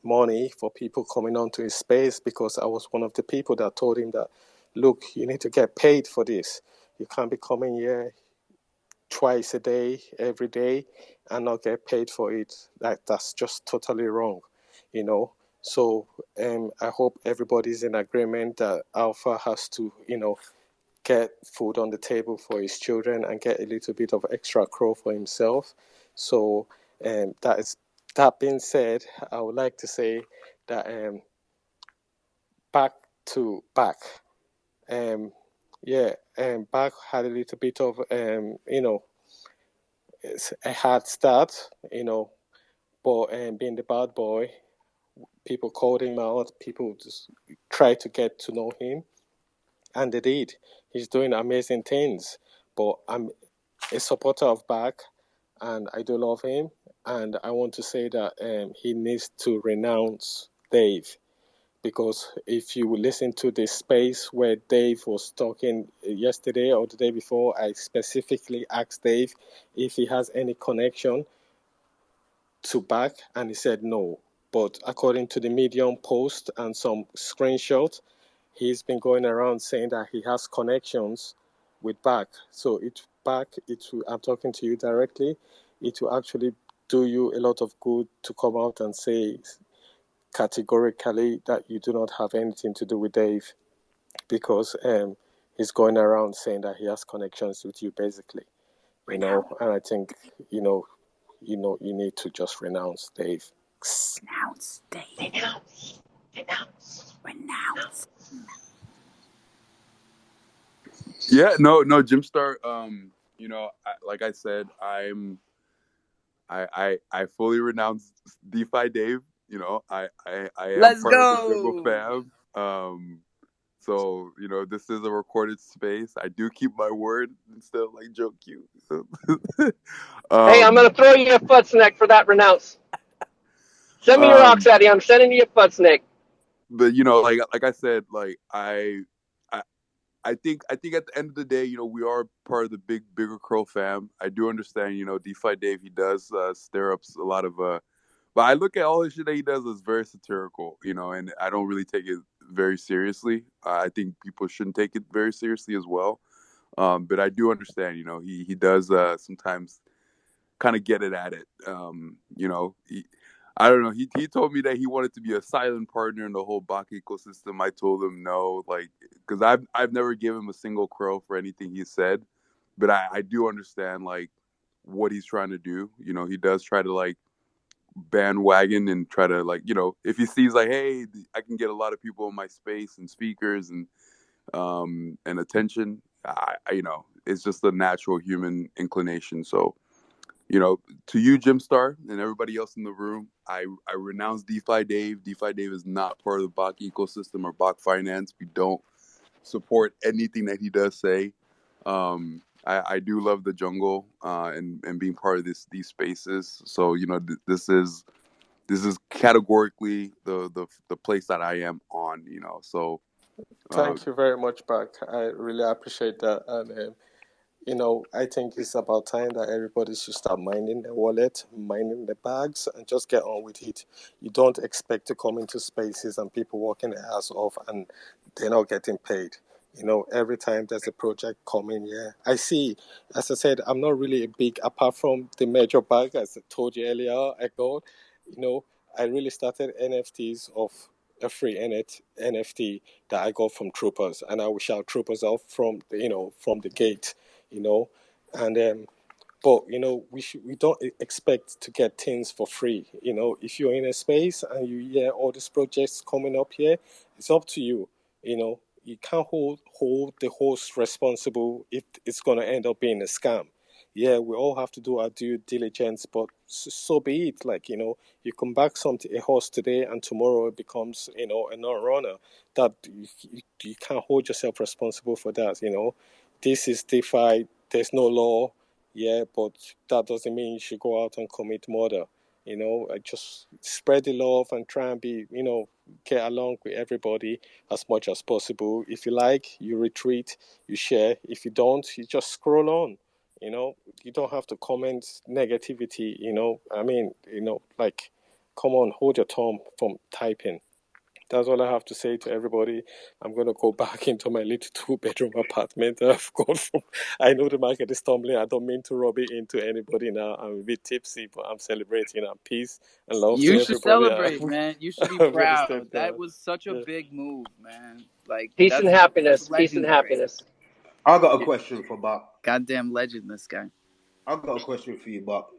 money for people coming onto his space, because I was one of the people that told him that, look, you need to get paid for this. You can't be coming here twice a day, every day, and not get paid for it. That's just totally wrong, you know. So I hope everybody's in agreement that Alpha has to, get food on the table for his children and get a little bit of extra crow for himself. So that being said, I would like to say that back to Bach. Bach had a little bit of it's a hard start, but being the bad boy, people called him out. People just tried to get to know him, and they did. He's doing amazing things. But I'm a supporter of Bach, and I do love him. And I want to say that he needs to renounce Dave, because if you listen to the space where Dave was talking yesterday or the day before, I specifically asked Dave if he has any connection to Bach, and he said no. But according to the Medium post and some screenshots, he's been going around saying that he has connections with Bach. So I'm talking to you directly. It will actually do you a lot of good to come out and say categorically that you do not have anything to do with Dave, because he's going around saying that he has connections with you, basically. And I think you need to just renounce Dave. Renounce Dave. Renounce. Yeah, no, Jimstar. Like I said, I fully renounce DeFi Dave. I am Let's part of the Dribble go. fam. So this is a recorded space. I do keep my word instead of like joke you. Hey, I'm gonna throw you a foot snake for that renounce. Send me your rocks, Eddie. I'm sending you a foot snake. But like I said, like I think at the end of the day, we are part of the bigger Crow fam. I do understand, DeFi Dave, he does stir up a lot of but I look at all the shit that he does as very satirical, and I don't really take it very seriously. I think people shouldn't take it very seriously as well. But I do understand, he does sometimes kind of get it at it. I don't know. He told me that he wanted to be a silent partner in the whole Bach ecosystem. I told him no, because I've never given him a single crow for anything he said, but I do understand what he's trying to do. He does try to bandwagon and try to if he sees hey, I can get a lot of people in my space and speakers and attention. It's just a natural human inclination. So. To you, Jimstar, and everybody else in the room, I renounce DeFi Dave. DeFi Dave is not part of the Bach ecosystem or Bach Finance. We don't support anything that he does say. I do love the jungle and being part of these spaces. So this is categorically the place that I am on. So thank you very much, Bach. I really appreciate that, and I think it's about time that everybody should start minding their wallet, minding their bags, and just get on with it. You don't expect to come into spaces and people working their ass off and they're not getting paid. Every time there's a project coming, I see. As I said, I'm not really a big, apart from the major bag, as I told you earlier, I really started NFTs of a free NFT that I got from Troopers, and I will shout Troopers off from the gate. But we don't expect to get things for free. If you're in a space and you hear all these projects coming up here, it's up to you. You can't hold the host responsible if it's going to end up being a scam. We all have to do our due diligence, but so be it. You come back a horse today and tomorrow it becomes, a non-runner. That you can't hold yourself responsible for that. This is DeFi. There's no law, but that doesn't mean you should go out and commit murder. I just spread the love and try and be, get along with everybody as much as possible. If you like, you retweet, you share. If you don't, you just scroll on. You don't have to comment negativity. Come on, hold your tongue from typing. That's all I have to say to everybody. I'm going to go back into my little 2-bedroom apartment that I've got from. I know the market is tumbling. I don't mean to rub it into anybody now. I'm a bit tipsy, but I'm celebrating. Peace and love to You everybody. should celebrate, man. You should be proud. That was such a big move, man. Peace and happiness. Peace and happiness. I got a question for Bach. Goddamn legend, this guy. I got a question for you, Bach.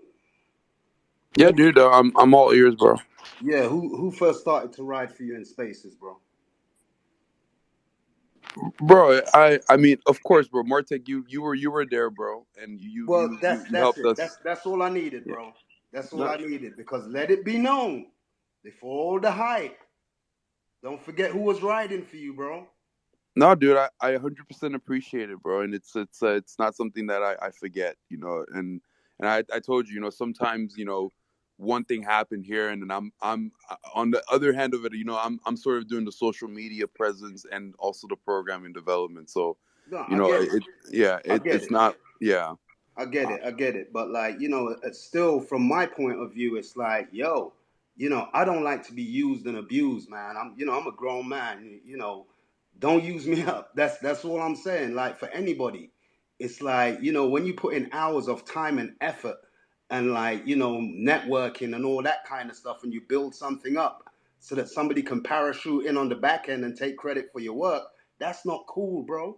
Yeah, dude, I'm all ears, bro. Yeah, who first started to ride for you in spaces, bro? Bro, I mean, of course, bro. Martek, you were there, bro, and Well, you that's helped it. us. That's all I needed, Yeah. bro. That's all No, I needed, because let it be known before all the hype. Don't forget who was riding for you, bro. no, dude, I 100% appreciate it, bro, and it's not something that I forget, and I told you, sometimes, one thing happened here, and then I'm on the other hand of it, I'm sort of doing the social media presence and also the programming development, so, No, I get it. I get it's it. not, yeah. I get it. I get it. But like, it's still from my point of view, it's like, yo, I don't like to be used and abused, man. I'm a grown man. Don't use me up. That's all I'm saying. Like for anybody, it's like, when you put in hours of time and effort and like, networking and all that kind of stuff, and you build something up so that somebody can parachute in on the back end and take credit for your work, that's not cool, bro.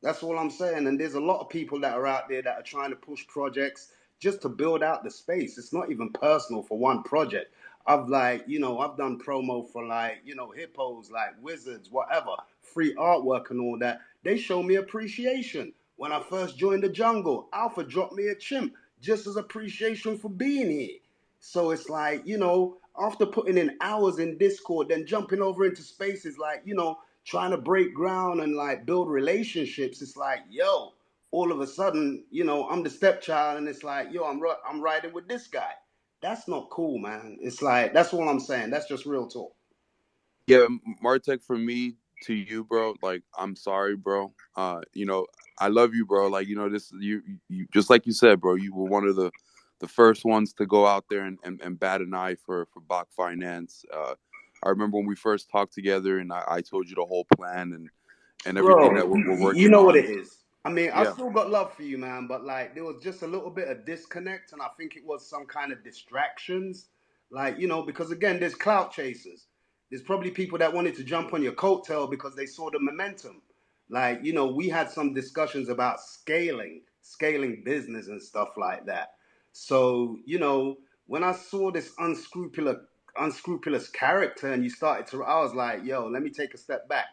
That's all I'm saying. And there's a lot of people that are out there that are trying to push projects just to build out the space. It's not even personal for one project. I've done promo for hippos, like wizards, whatever, free artwork and all that. They show me appreciation. When I first joined the jungle, Alpha dropped me a chimp just as appreciation for being here. So it's like, after putting in hours in Discord, then jumping over into spaces like, trying to break ground and like build relationships, it's like, yo, all of a sudden, I'm the stepchild, and it's like, yo, I'm riding with this guy. That's not cool, man. It's like, that's all I'm saying. That's just real talk. Yeah, Martek, from me to you, bro. Like, I'm sorry, bro. I love you, bro. Like, this you just like you said, bro. You were one of the first ones to go out there and bat an eye for Bach Finance. I remember when we first talked together, and I told you the whole plan and everything that Bro, we're you working know what on. it is. I mean, I Yeah. still got love for you, man, but like there was just a little bit of disconnect, and I think it was some kind of distractions. Like, because again, there's clout chasers. There's probably people that wanted to jump on your coattail because they saw the momentum. Like, we had some discussions about scaling business and stuff like that. So, when I saw this unscrupulous character and you started to, I was like, yo, let me take a step back.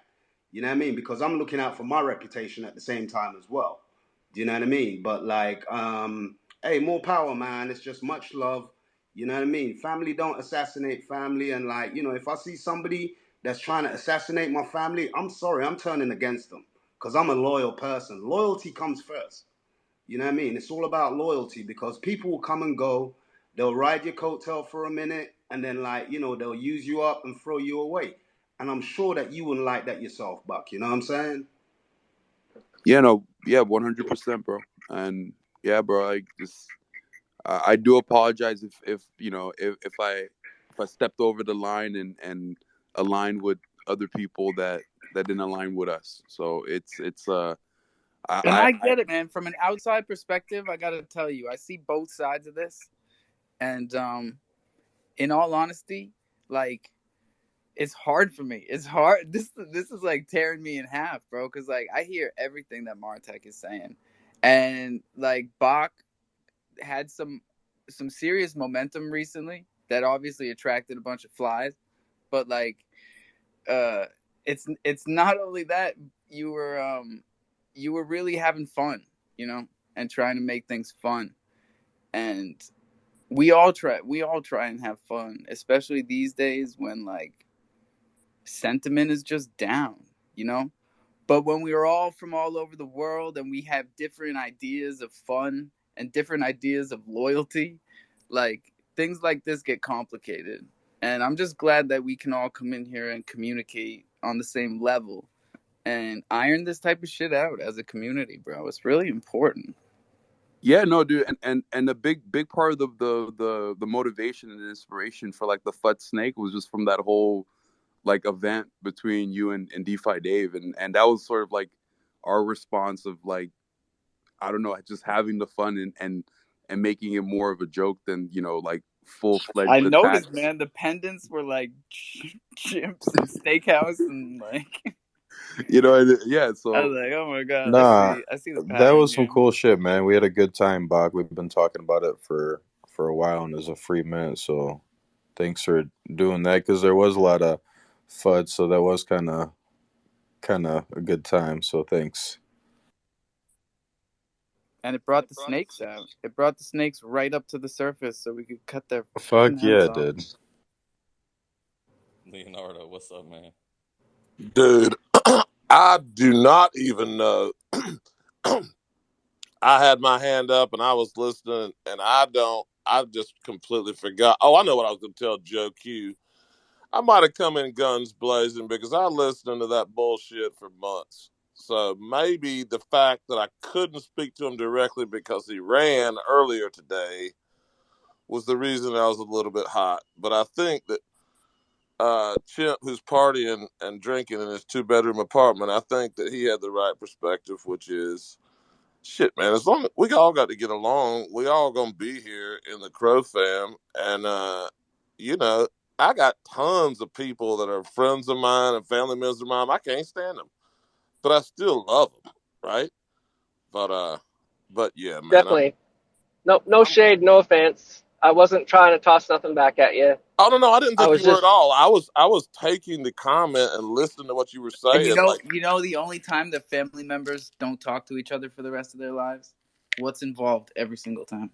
You know what I mean? Because I'm looking out for my reputation at the same time as well. Do you know what I mean? But like, hey, more power, man. It's just much love. You know what I mean? Family don't assassinate family. And like, if I see somebody that's trying to assassinate my family, I'm sorry, I'm turning against them. Because I'm a loyal person. Loyalty comes first. You know what I mean? It's all about loyalty, because people will come and go. They'll ride your coattail for a minute, and then like, they'll use you up and throw you away. And I'm sure that you wouldn't like that yourself, Buck. You know what I'm saying? Yeah, no, yeah, 100%, bro. And yeah, bro, like just I do apologize if I stepped over the line and aligned with other people that didn't align with us. So it's And I I get it, man. From an outside perspective, I gotta tell you, I see both sides of this, and in all honesty, like it's hard for me. It's hard. This is like tearing me in half, bro. Because like I hear everything that Martek is saying, and like Bach had some serious momentum recently that obviously attracted a bunch of flies, but like it's not only that, you were really having fun, and trying to make things fun, and we all try and have fun, especially these days when like sentiment is just down. But when we are all from all over the world and we have different ideas of fun and different ideas of loyalty, like things like this get complicated. And I'm just glad that we can all come in here and communicate on the same level and iron this type of shit out as a community, bro. It's really important. Yeah, no, dude, and the big part of the motivation and inspiration for like the FUT Snake was just from that whole like event between you and DeFi Dave, and that was sort of like our response of like, I don't know, just having the fun and making it more of a joke than like full-fledged I attacks. noticed, man, the pendants were like chimps and steakhouse and like Yeah, so I was like, oh my god, Nah, I see the that pattern was some here. cool shit, man. We had a good time, Bach. We've been talking about it for a while, and there's a free minute, so thanks for doing that, because there was a lot of FUD, so that was kind of kind of a good time. So thanks. And it brought the snakes out. It brought the snakes right up to the surface so we could cut their Fuck fucking yeah, heads it off. did. Leonardo, what's up, man? Dude, I do not even know. I had my hand up and I was listening, and I just completely forgot. Oh, I know what I was going to tell Joe Q. I might have come in guns blazing because I listened to that bullshit for months. So maybe the fact that I couldn't speak to him directly because he ran earlier today was the reason I was a little bit hot. But I think that Chimp, who's partying and drinking in his 2-bedroom apartment, I think that he had the right perspective, which is, shit, man, as long as we all got to get along, we all gonna be here in the Crow fam. And you know, I got tons of people that are friends of mine and family members of mine. I can't stand them, but I still love them, right? But yeah, man. Definitely. No shade, no offense. I wasn't trying to toss nothing back at you. Oh no, I didn't I think was you were at just all. I was taking the comment and listening to what you were And saying. Like, the only time that family members don't talk to each other for the rest of their lives, what's involved every single time?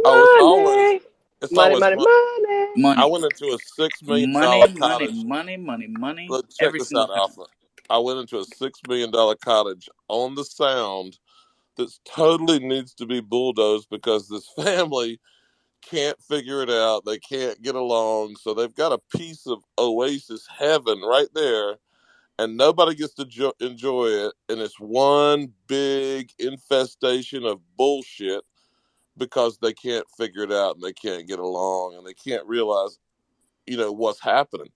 oh, money, it's money, always money, money. I Money, went into a $6 million cottage. money, Look, check every this single out, time. Alpha. I went into a $6 million cottage on the Sound that totally needs to be bulldozed because this family can't figure it out. They can't get along, so they've got a piece of oasis heaven right there, and nobody gets to enjoy it. And it's one big infestation of bullshit because they can't figure it out and they can't get along and they can't realize, what's happening.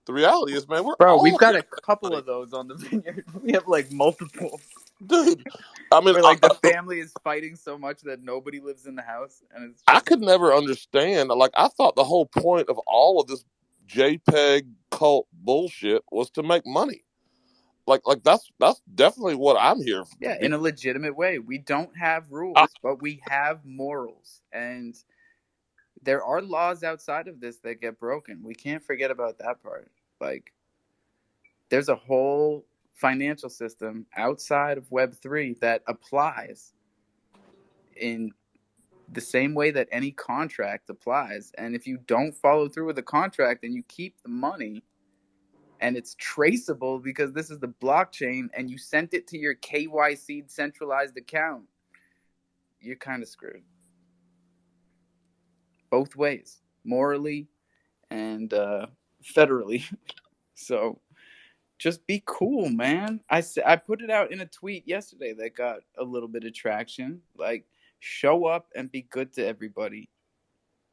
The reality is, man, we're Bro, we've all got here a to make couple money. of those on the vineyard. We have like multiple. Dude, I mean, Where like the family is fighting so much that nobody lives in the house, and it's I just could never understand. Like, I thought the whole point of all of this JPEG cult bullshit was to make money. Like that's definitely what I'm here to be. in a legitimate way. We don't have rules, but we have morals, and there are laws outside of this that get broken. We can't forget about that part. Like, there's a whole financial system outside of Web3 that applies in the same way that any contract applies. And if you don't follow through with the contract and you keep the money and it's traceable because this is the blockchain and you sent it to your KYC centralized account, you're kind of screwed. Both ways, morally and federally. So just be cool, man. I put it out in a tweet yesterday that got a little bit of traction. Like, show up and be good to everybody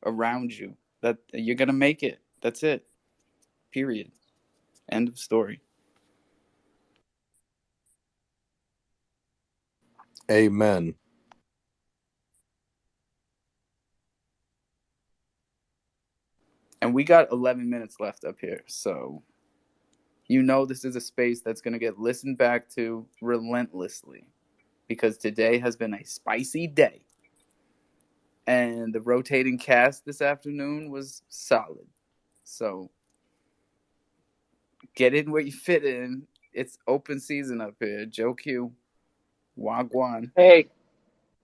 around you. That you're gonna make it. That's it. Period. End of story. Amen. And we got 11 minutes left up here, so this is a space that's going to get listened back to relentlessly because today has been a spicy day. And the rotating cast this afternoon was solid. So get in where you fit in. It's open season up here. Joe Q, Wagwan. Hey,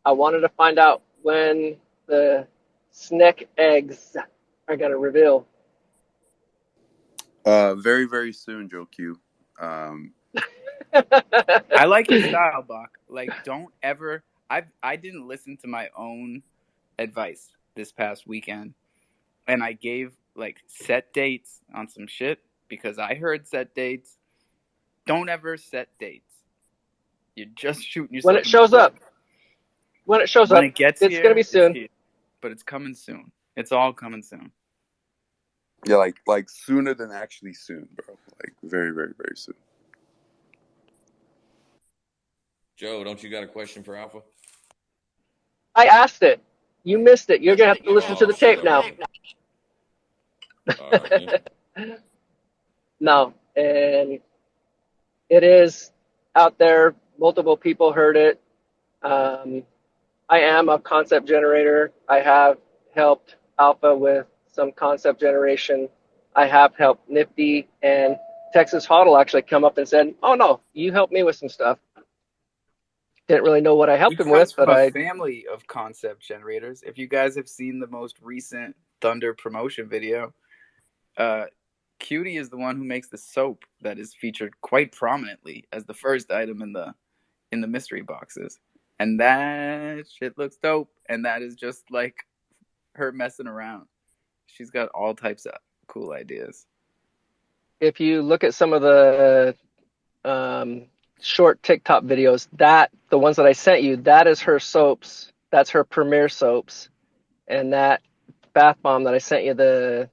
I wanted to find out when the snack eggs are going to reveal. Very, very soon, Joe Q. I like your style, Bach. Like, don't ever. I didn't listen to my own advice this past weekend, and I gave like set dates on some shit because I heard set dates. Don't ever set dates. You're just shooting yourself. When it shows up. When it shows up, it gets it's here, going to be soon. here, but it's coming soon. It's all coming soon. Yeah, like sooner than actually soon, bro. Like very, very, very soon. Joe, don't you got a question for Alpha? I asked it. You missed it. You're going to have to listen to the tape now. All right, No, and it is out there. Multiple people heard it. I am a concept generator. I have helped Alpha with some concept generation. I have helped Nifty and Texas Huddle actually come up and said, "Oh no, you helped me with some stuff." Didn't really know what I He helped him comes with, but from a I family of concept generators. If you guys have seen the most recent Thunder promotion video, Cutie is the one who makes the soap that is featured quite prominently as the first item in the mystery boxes. And that shit looks dope. And that is just like her messing around. She's got all types of cool ideas. if you look at some of the short TikTok videos, the ones that I sent you, that is her soaps. That's her premier soaps. And that bath bomb that I sent you the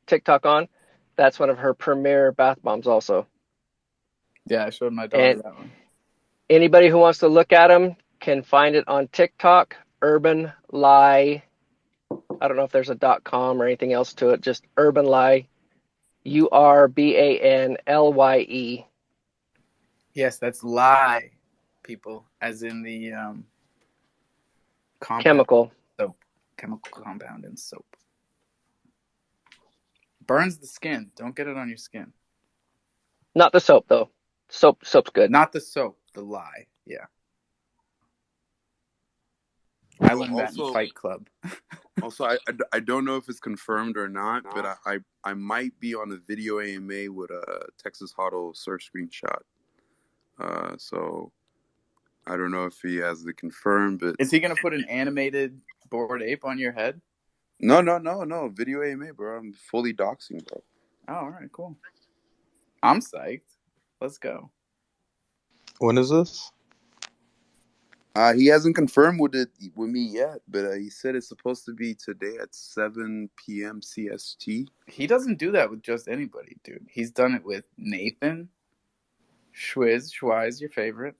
TikTok on, that's one of her premier bath bombs also. Yeah, I showed my daughter And that one. anybody who wants to look at them can find it on TikTok, Urban Lie. I don't know if there's a .com or anything else to it, just Urban Lie, URBANLYE. Yes, that's lye, people, as in the compound Chemical. soap, chemical compound in soap. Burns the skin. Don't get it on your skin. Not the soap though. Soap's good. Not the soap, the lye. Yeah. I learned that in Fight Club. Also, I don't know if it's confirmed or not, but I might be on a video AMA with a Texas Huddle search screenshot. So I don't know if he has the confirmed, but Is he gonna put an animated Bored Ape on your head? no, video AMA, bro. I'm fully doxing, bro. Oh, all right, cool. I'm psyched. Let's go. When is this? He hasn't confirmed with me yet, but he said it's supposed to be today at 7 p.m. CST. He doesn't do that with just anybody, dude. He's done it with Nathan, Schwiz, your favorite.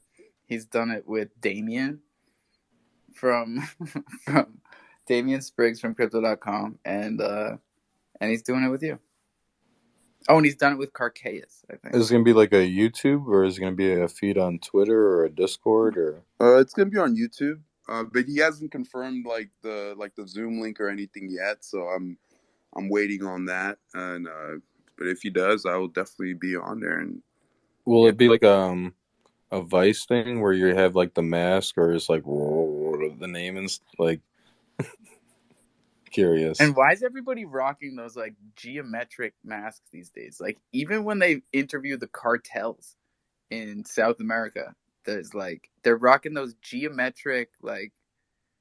He's done it with Damien from Damien Spriggs from Crypto.com, and he's doing it with you. Oh, and he's done it with Carcaeus, I think. Is it gonna be like a YouTube, or is it gonna be a feed on Twitter or a Discord, or? It's gonna be on YouTube, but he hasn't confirmed like the Zoom link or anything yet. So I'm waiting on that. And but if he does, I will definitely be on there. And Will it be like a Vice thing where you have like the mask, or it's like the name and like? Curious. And why is everybody rocking those like geometric masks these days? Like even when they interview the cartels in South America, there's like they're rocking those geometric, like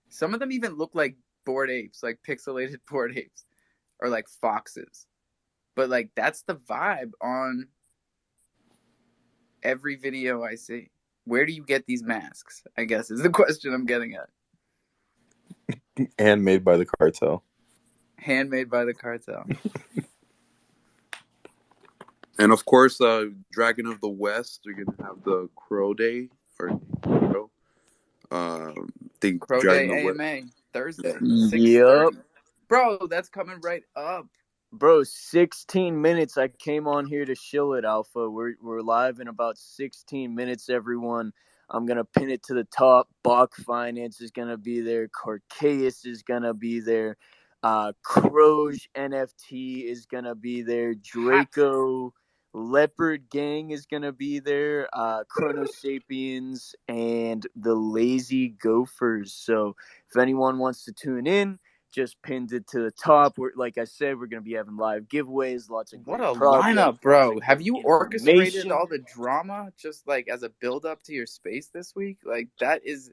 some of them even look like Bored Apes, like pixelated Bored Apes, or like foxes. But like that's the vibe on every video I see. Where do you get these masks? I guess is the question I'm getting at. Handmade by the cartel. Handmade by the cartel. And of course, Dragon of the West, you're gonna have the Crow Day or Crow. Crow Dragon Day of the AMA Thursday. Yep. 6:30. Bro, that's coming right up. Bro, 16 minutes. I came on here to shill it, Alpha. We're live in about 16 minutes, everyone. I'm going to pin it to the top. Bach Finance is going to be there. Carcaeus is going to be there. Croge NFT is going to be there. Draco Leopard Gang is going to be there. Chrono Sapiens and the Lazy Gophers. So if anyone wants to tune in, just pinned it to the top. Like I said, we're going to be having live giveaways, lots of What great a projects, lineup, bro. Have you orchestrated information. all the drama just like as a build up to your space this week? Like that is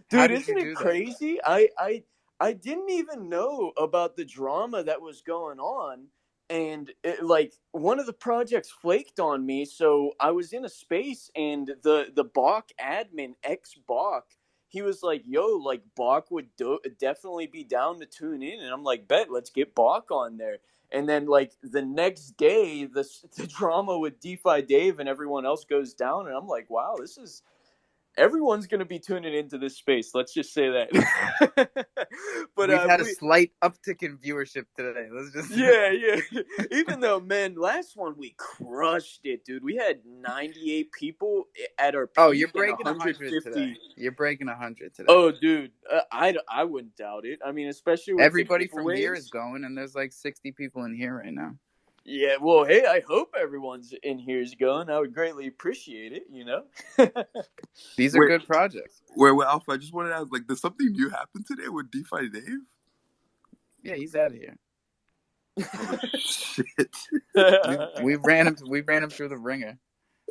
Dude, isn't it crazy? I didn't even know about the drama that was going on. And like one of the projects flaked on me. So I was in a space and the Bach admin, ex-Bach, he was like, yo, like Bach would definitely be down to tune in. And I'm like, bet, let's get Bach on there. And then like the next day, the drama with DeFi Dave and everyone else goes down. And I'm like, wow, everyone's going to be tuning into this space. Let's just say that. But we've had a slight uptick in viewership today. Let's just yeah. Even though, man, last one we crushed it, dude. We had 98 people at our peak. Oh, you're breaking 100 today. You're breaking 100 today. Oh, dude, I wouldn't doubt it. I mean, especially with everybody from here is going, and there's like 60 people in here right now. Yeah, well, hey, I hope everyone's in here is going. I would greatly appreciate it, you know? These are Wait, good projects. wait, Alpha, I just wanted to ask, like, did something new happen today with DeFi Dave? Yeah, he's out of here. Oh, shit. we ran him through the ringer.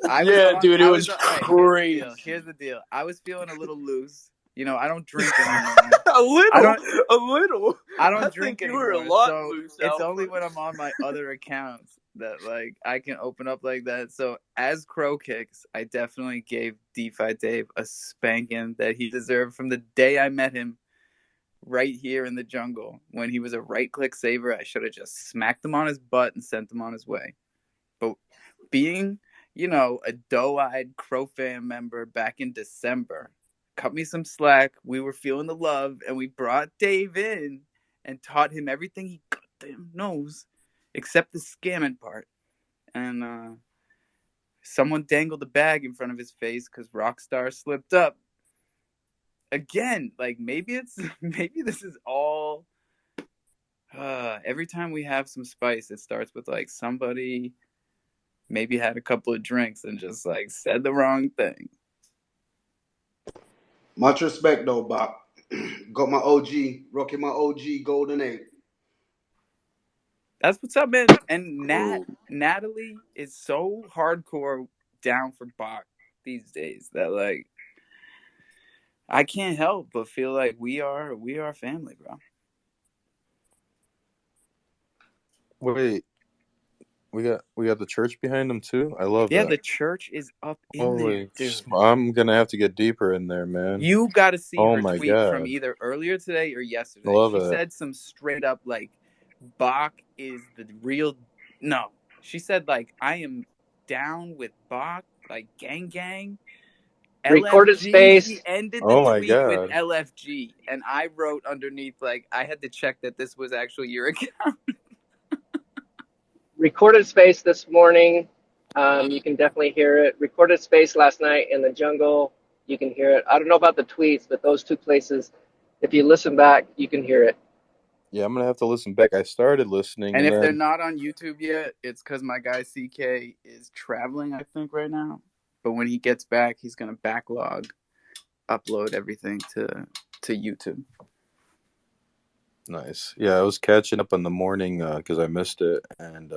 Dude, it was crazy. Here's the deal. I was feeling a little loose. You know, I don't drink anymore. a little. I don't I drink think you anymore. were a lot so loose, it's Alpha. only when I'm on my other accounts that like I can open up like that. So as Crow Kicks, I definitely gave DeFi Dave a spanking that he deserved from the day I met him right here in the jungle. When he was a right-click saver, I should have just smacked him on his butt and sent him on his way. But being, you know, a doe-eyed Crow fan member back in December, cut me some slack. We were feeling the love, and we brought Dave in and taught him everything he goddamn knows, except the scamming part. And someone dangled a bag in front of his face because Rockstar slipped up. Again, like maybe this is all. Every time we have some spice, it starts with like somebody maybe had a couple of drinks and just like said the wrong thing. Much respect though, Bob. Got my OG, rocking my OG Golden 8. That's what's up, man. And Natalie is so hardcore down for Bach these days that like I can't help but feel like we are family, bro. Wait, we got the church behind them too. I love that. Yeah, the church is up in there, dude. I'm gonna have to get deeper in there, man. You got to see her my tweet God. from either earlier today or yesterday. Love she it. said some straight up like Bach is the real. No, she said like I am down with Bach, like gang. Recorded LFG, space. She ended the Oh my tweet God. with LFG, and I wrote underneath like I had to check that this was actually your account. Recorded space this morning. You can definitely hear it. Recorded space last night in the jungle. You can hear it. I don't know about the tweets, but those two places, if you listen back, you can hear it. Yeah, I'm gonna have to listen back. I started listening, And if they're then not on YouTube yet, it's because my guy CK is traveling, I think, right now. But when he gets back, he's gonna backlog, upload everything to YouTube. nice. Yeah, I was catching up in the morning because I missed it, and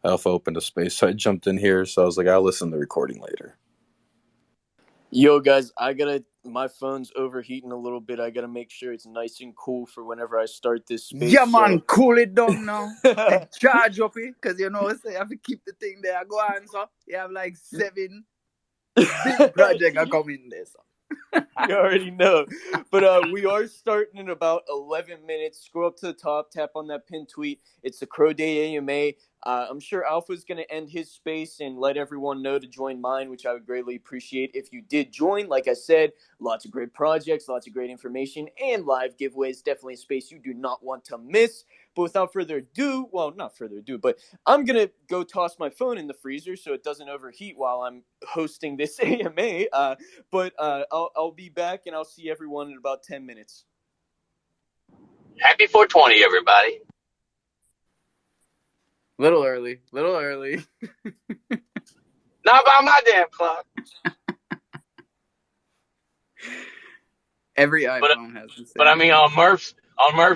Alpha opened a space, so I jumped in here. So I was like, I'll listen to the recording later. Yo, guys, my phone's overheating a little bit. I gotta make sure it's nice and cool for whenever I start this space. Yeah, man, cool it down now. And charge up it, because you know, so you have to keep the thing there. Go on, so you have like 7 big projects are coming there, so. You already know. But we are starting in about 11 minutes. Scroll up to the top, tap on that pinned tweet. It's the Crow Day AMA. I'm sure Alpha's going to end his space and let everyone know to join mine, which I would greatly appreciate if you did join. Like I said, lots of great projects, lots of great information, and live giveaways. Definitely a space you do not want to miss. But without further ado, well, not further ado, but I'm going to go toss my phone in the freezer so it doesn't overheat while I'm hosting this AMA. But I'll be back, and I'll see everyone in about 10 minutes. Happy 420, everybody. Little early. Not by my damn clock. Every iPhone has the same. But I mean, on Murph's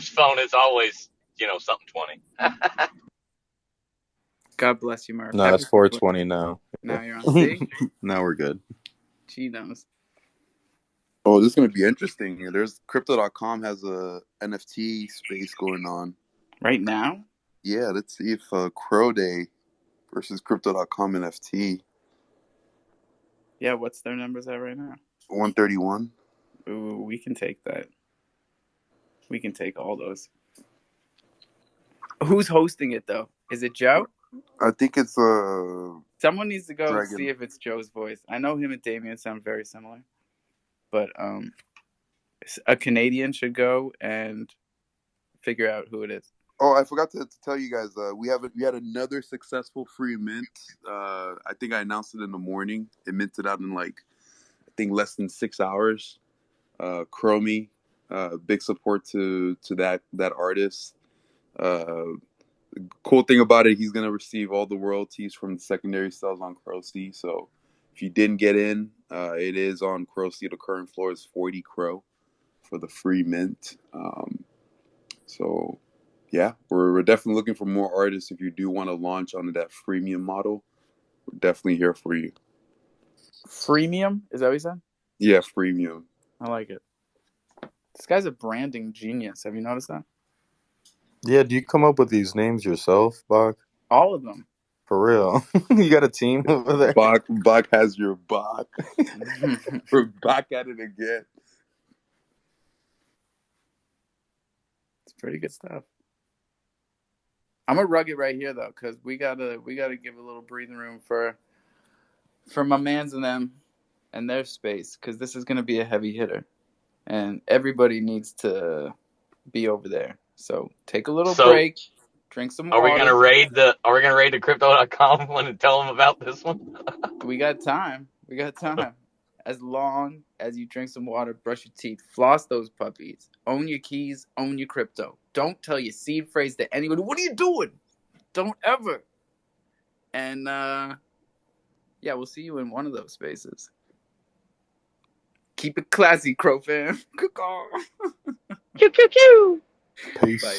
phone, it's always, something 20. God bless you, Murph. No, it's 420 now. Now you're on. See? Now we're good. She knows. Oh, this is going to be interesting here. There's Crypto.com has a NFT space going on. Right now? Yeah, let's see if Crow Day versus Crypto.com NFT. Yeah, what's their numbers at right now? 131. Ooh, we can take that. We can take all those. Who's hosting it, though? Is it Joe? I think it's Someone needs to go Dragon. see if it's Joe's voice. I know him and Damien sound very similar. But a Canadian should go and figure out who it is. Oh, I forgot to tell you guys. We had another successful free mint. I think I announced it in the morning. It minted out in less than 6 hours. Chromie, big support to that artist. cool thing about it, he's gonna receive all the royalties from the secondary sales on Crow-C. So if you didn't get in, it is on Crow-C. The current floor is 40 Crow for the free mint. So yeah, we're definitely looking for more artists. If you do want to launch on that freemium model, we're definitely here for you. Freemium? Is that what you said? Yeah, freemium. I like it. This guy's a branding genius. Have you noticed that? Yeah, do you come up with these names yourself, Bach? All of them. For real? You got a team over there? Bach has your Bach. We're back at it again. It's pretty good stuff. I'm gonna rug it right here though, because we gotta give a little breathing room for my mans and them and their space, because this is gonna be a heavy hitter, and everybody needs to be over there. So take a little break, drink some water. Are we gonna raid the crypto.com one and tell them about this one? We got time. As long as you drink some water, brush your teeth, floss those puppies, own your keys, own your crypto. Don't tell your seed phrase to anybody. What are you doing? Don't ever. And yeah, we'll see you in one of those spaces. Keep it classy, Crow fam. Pew, pew, pew. Peace. Bye.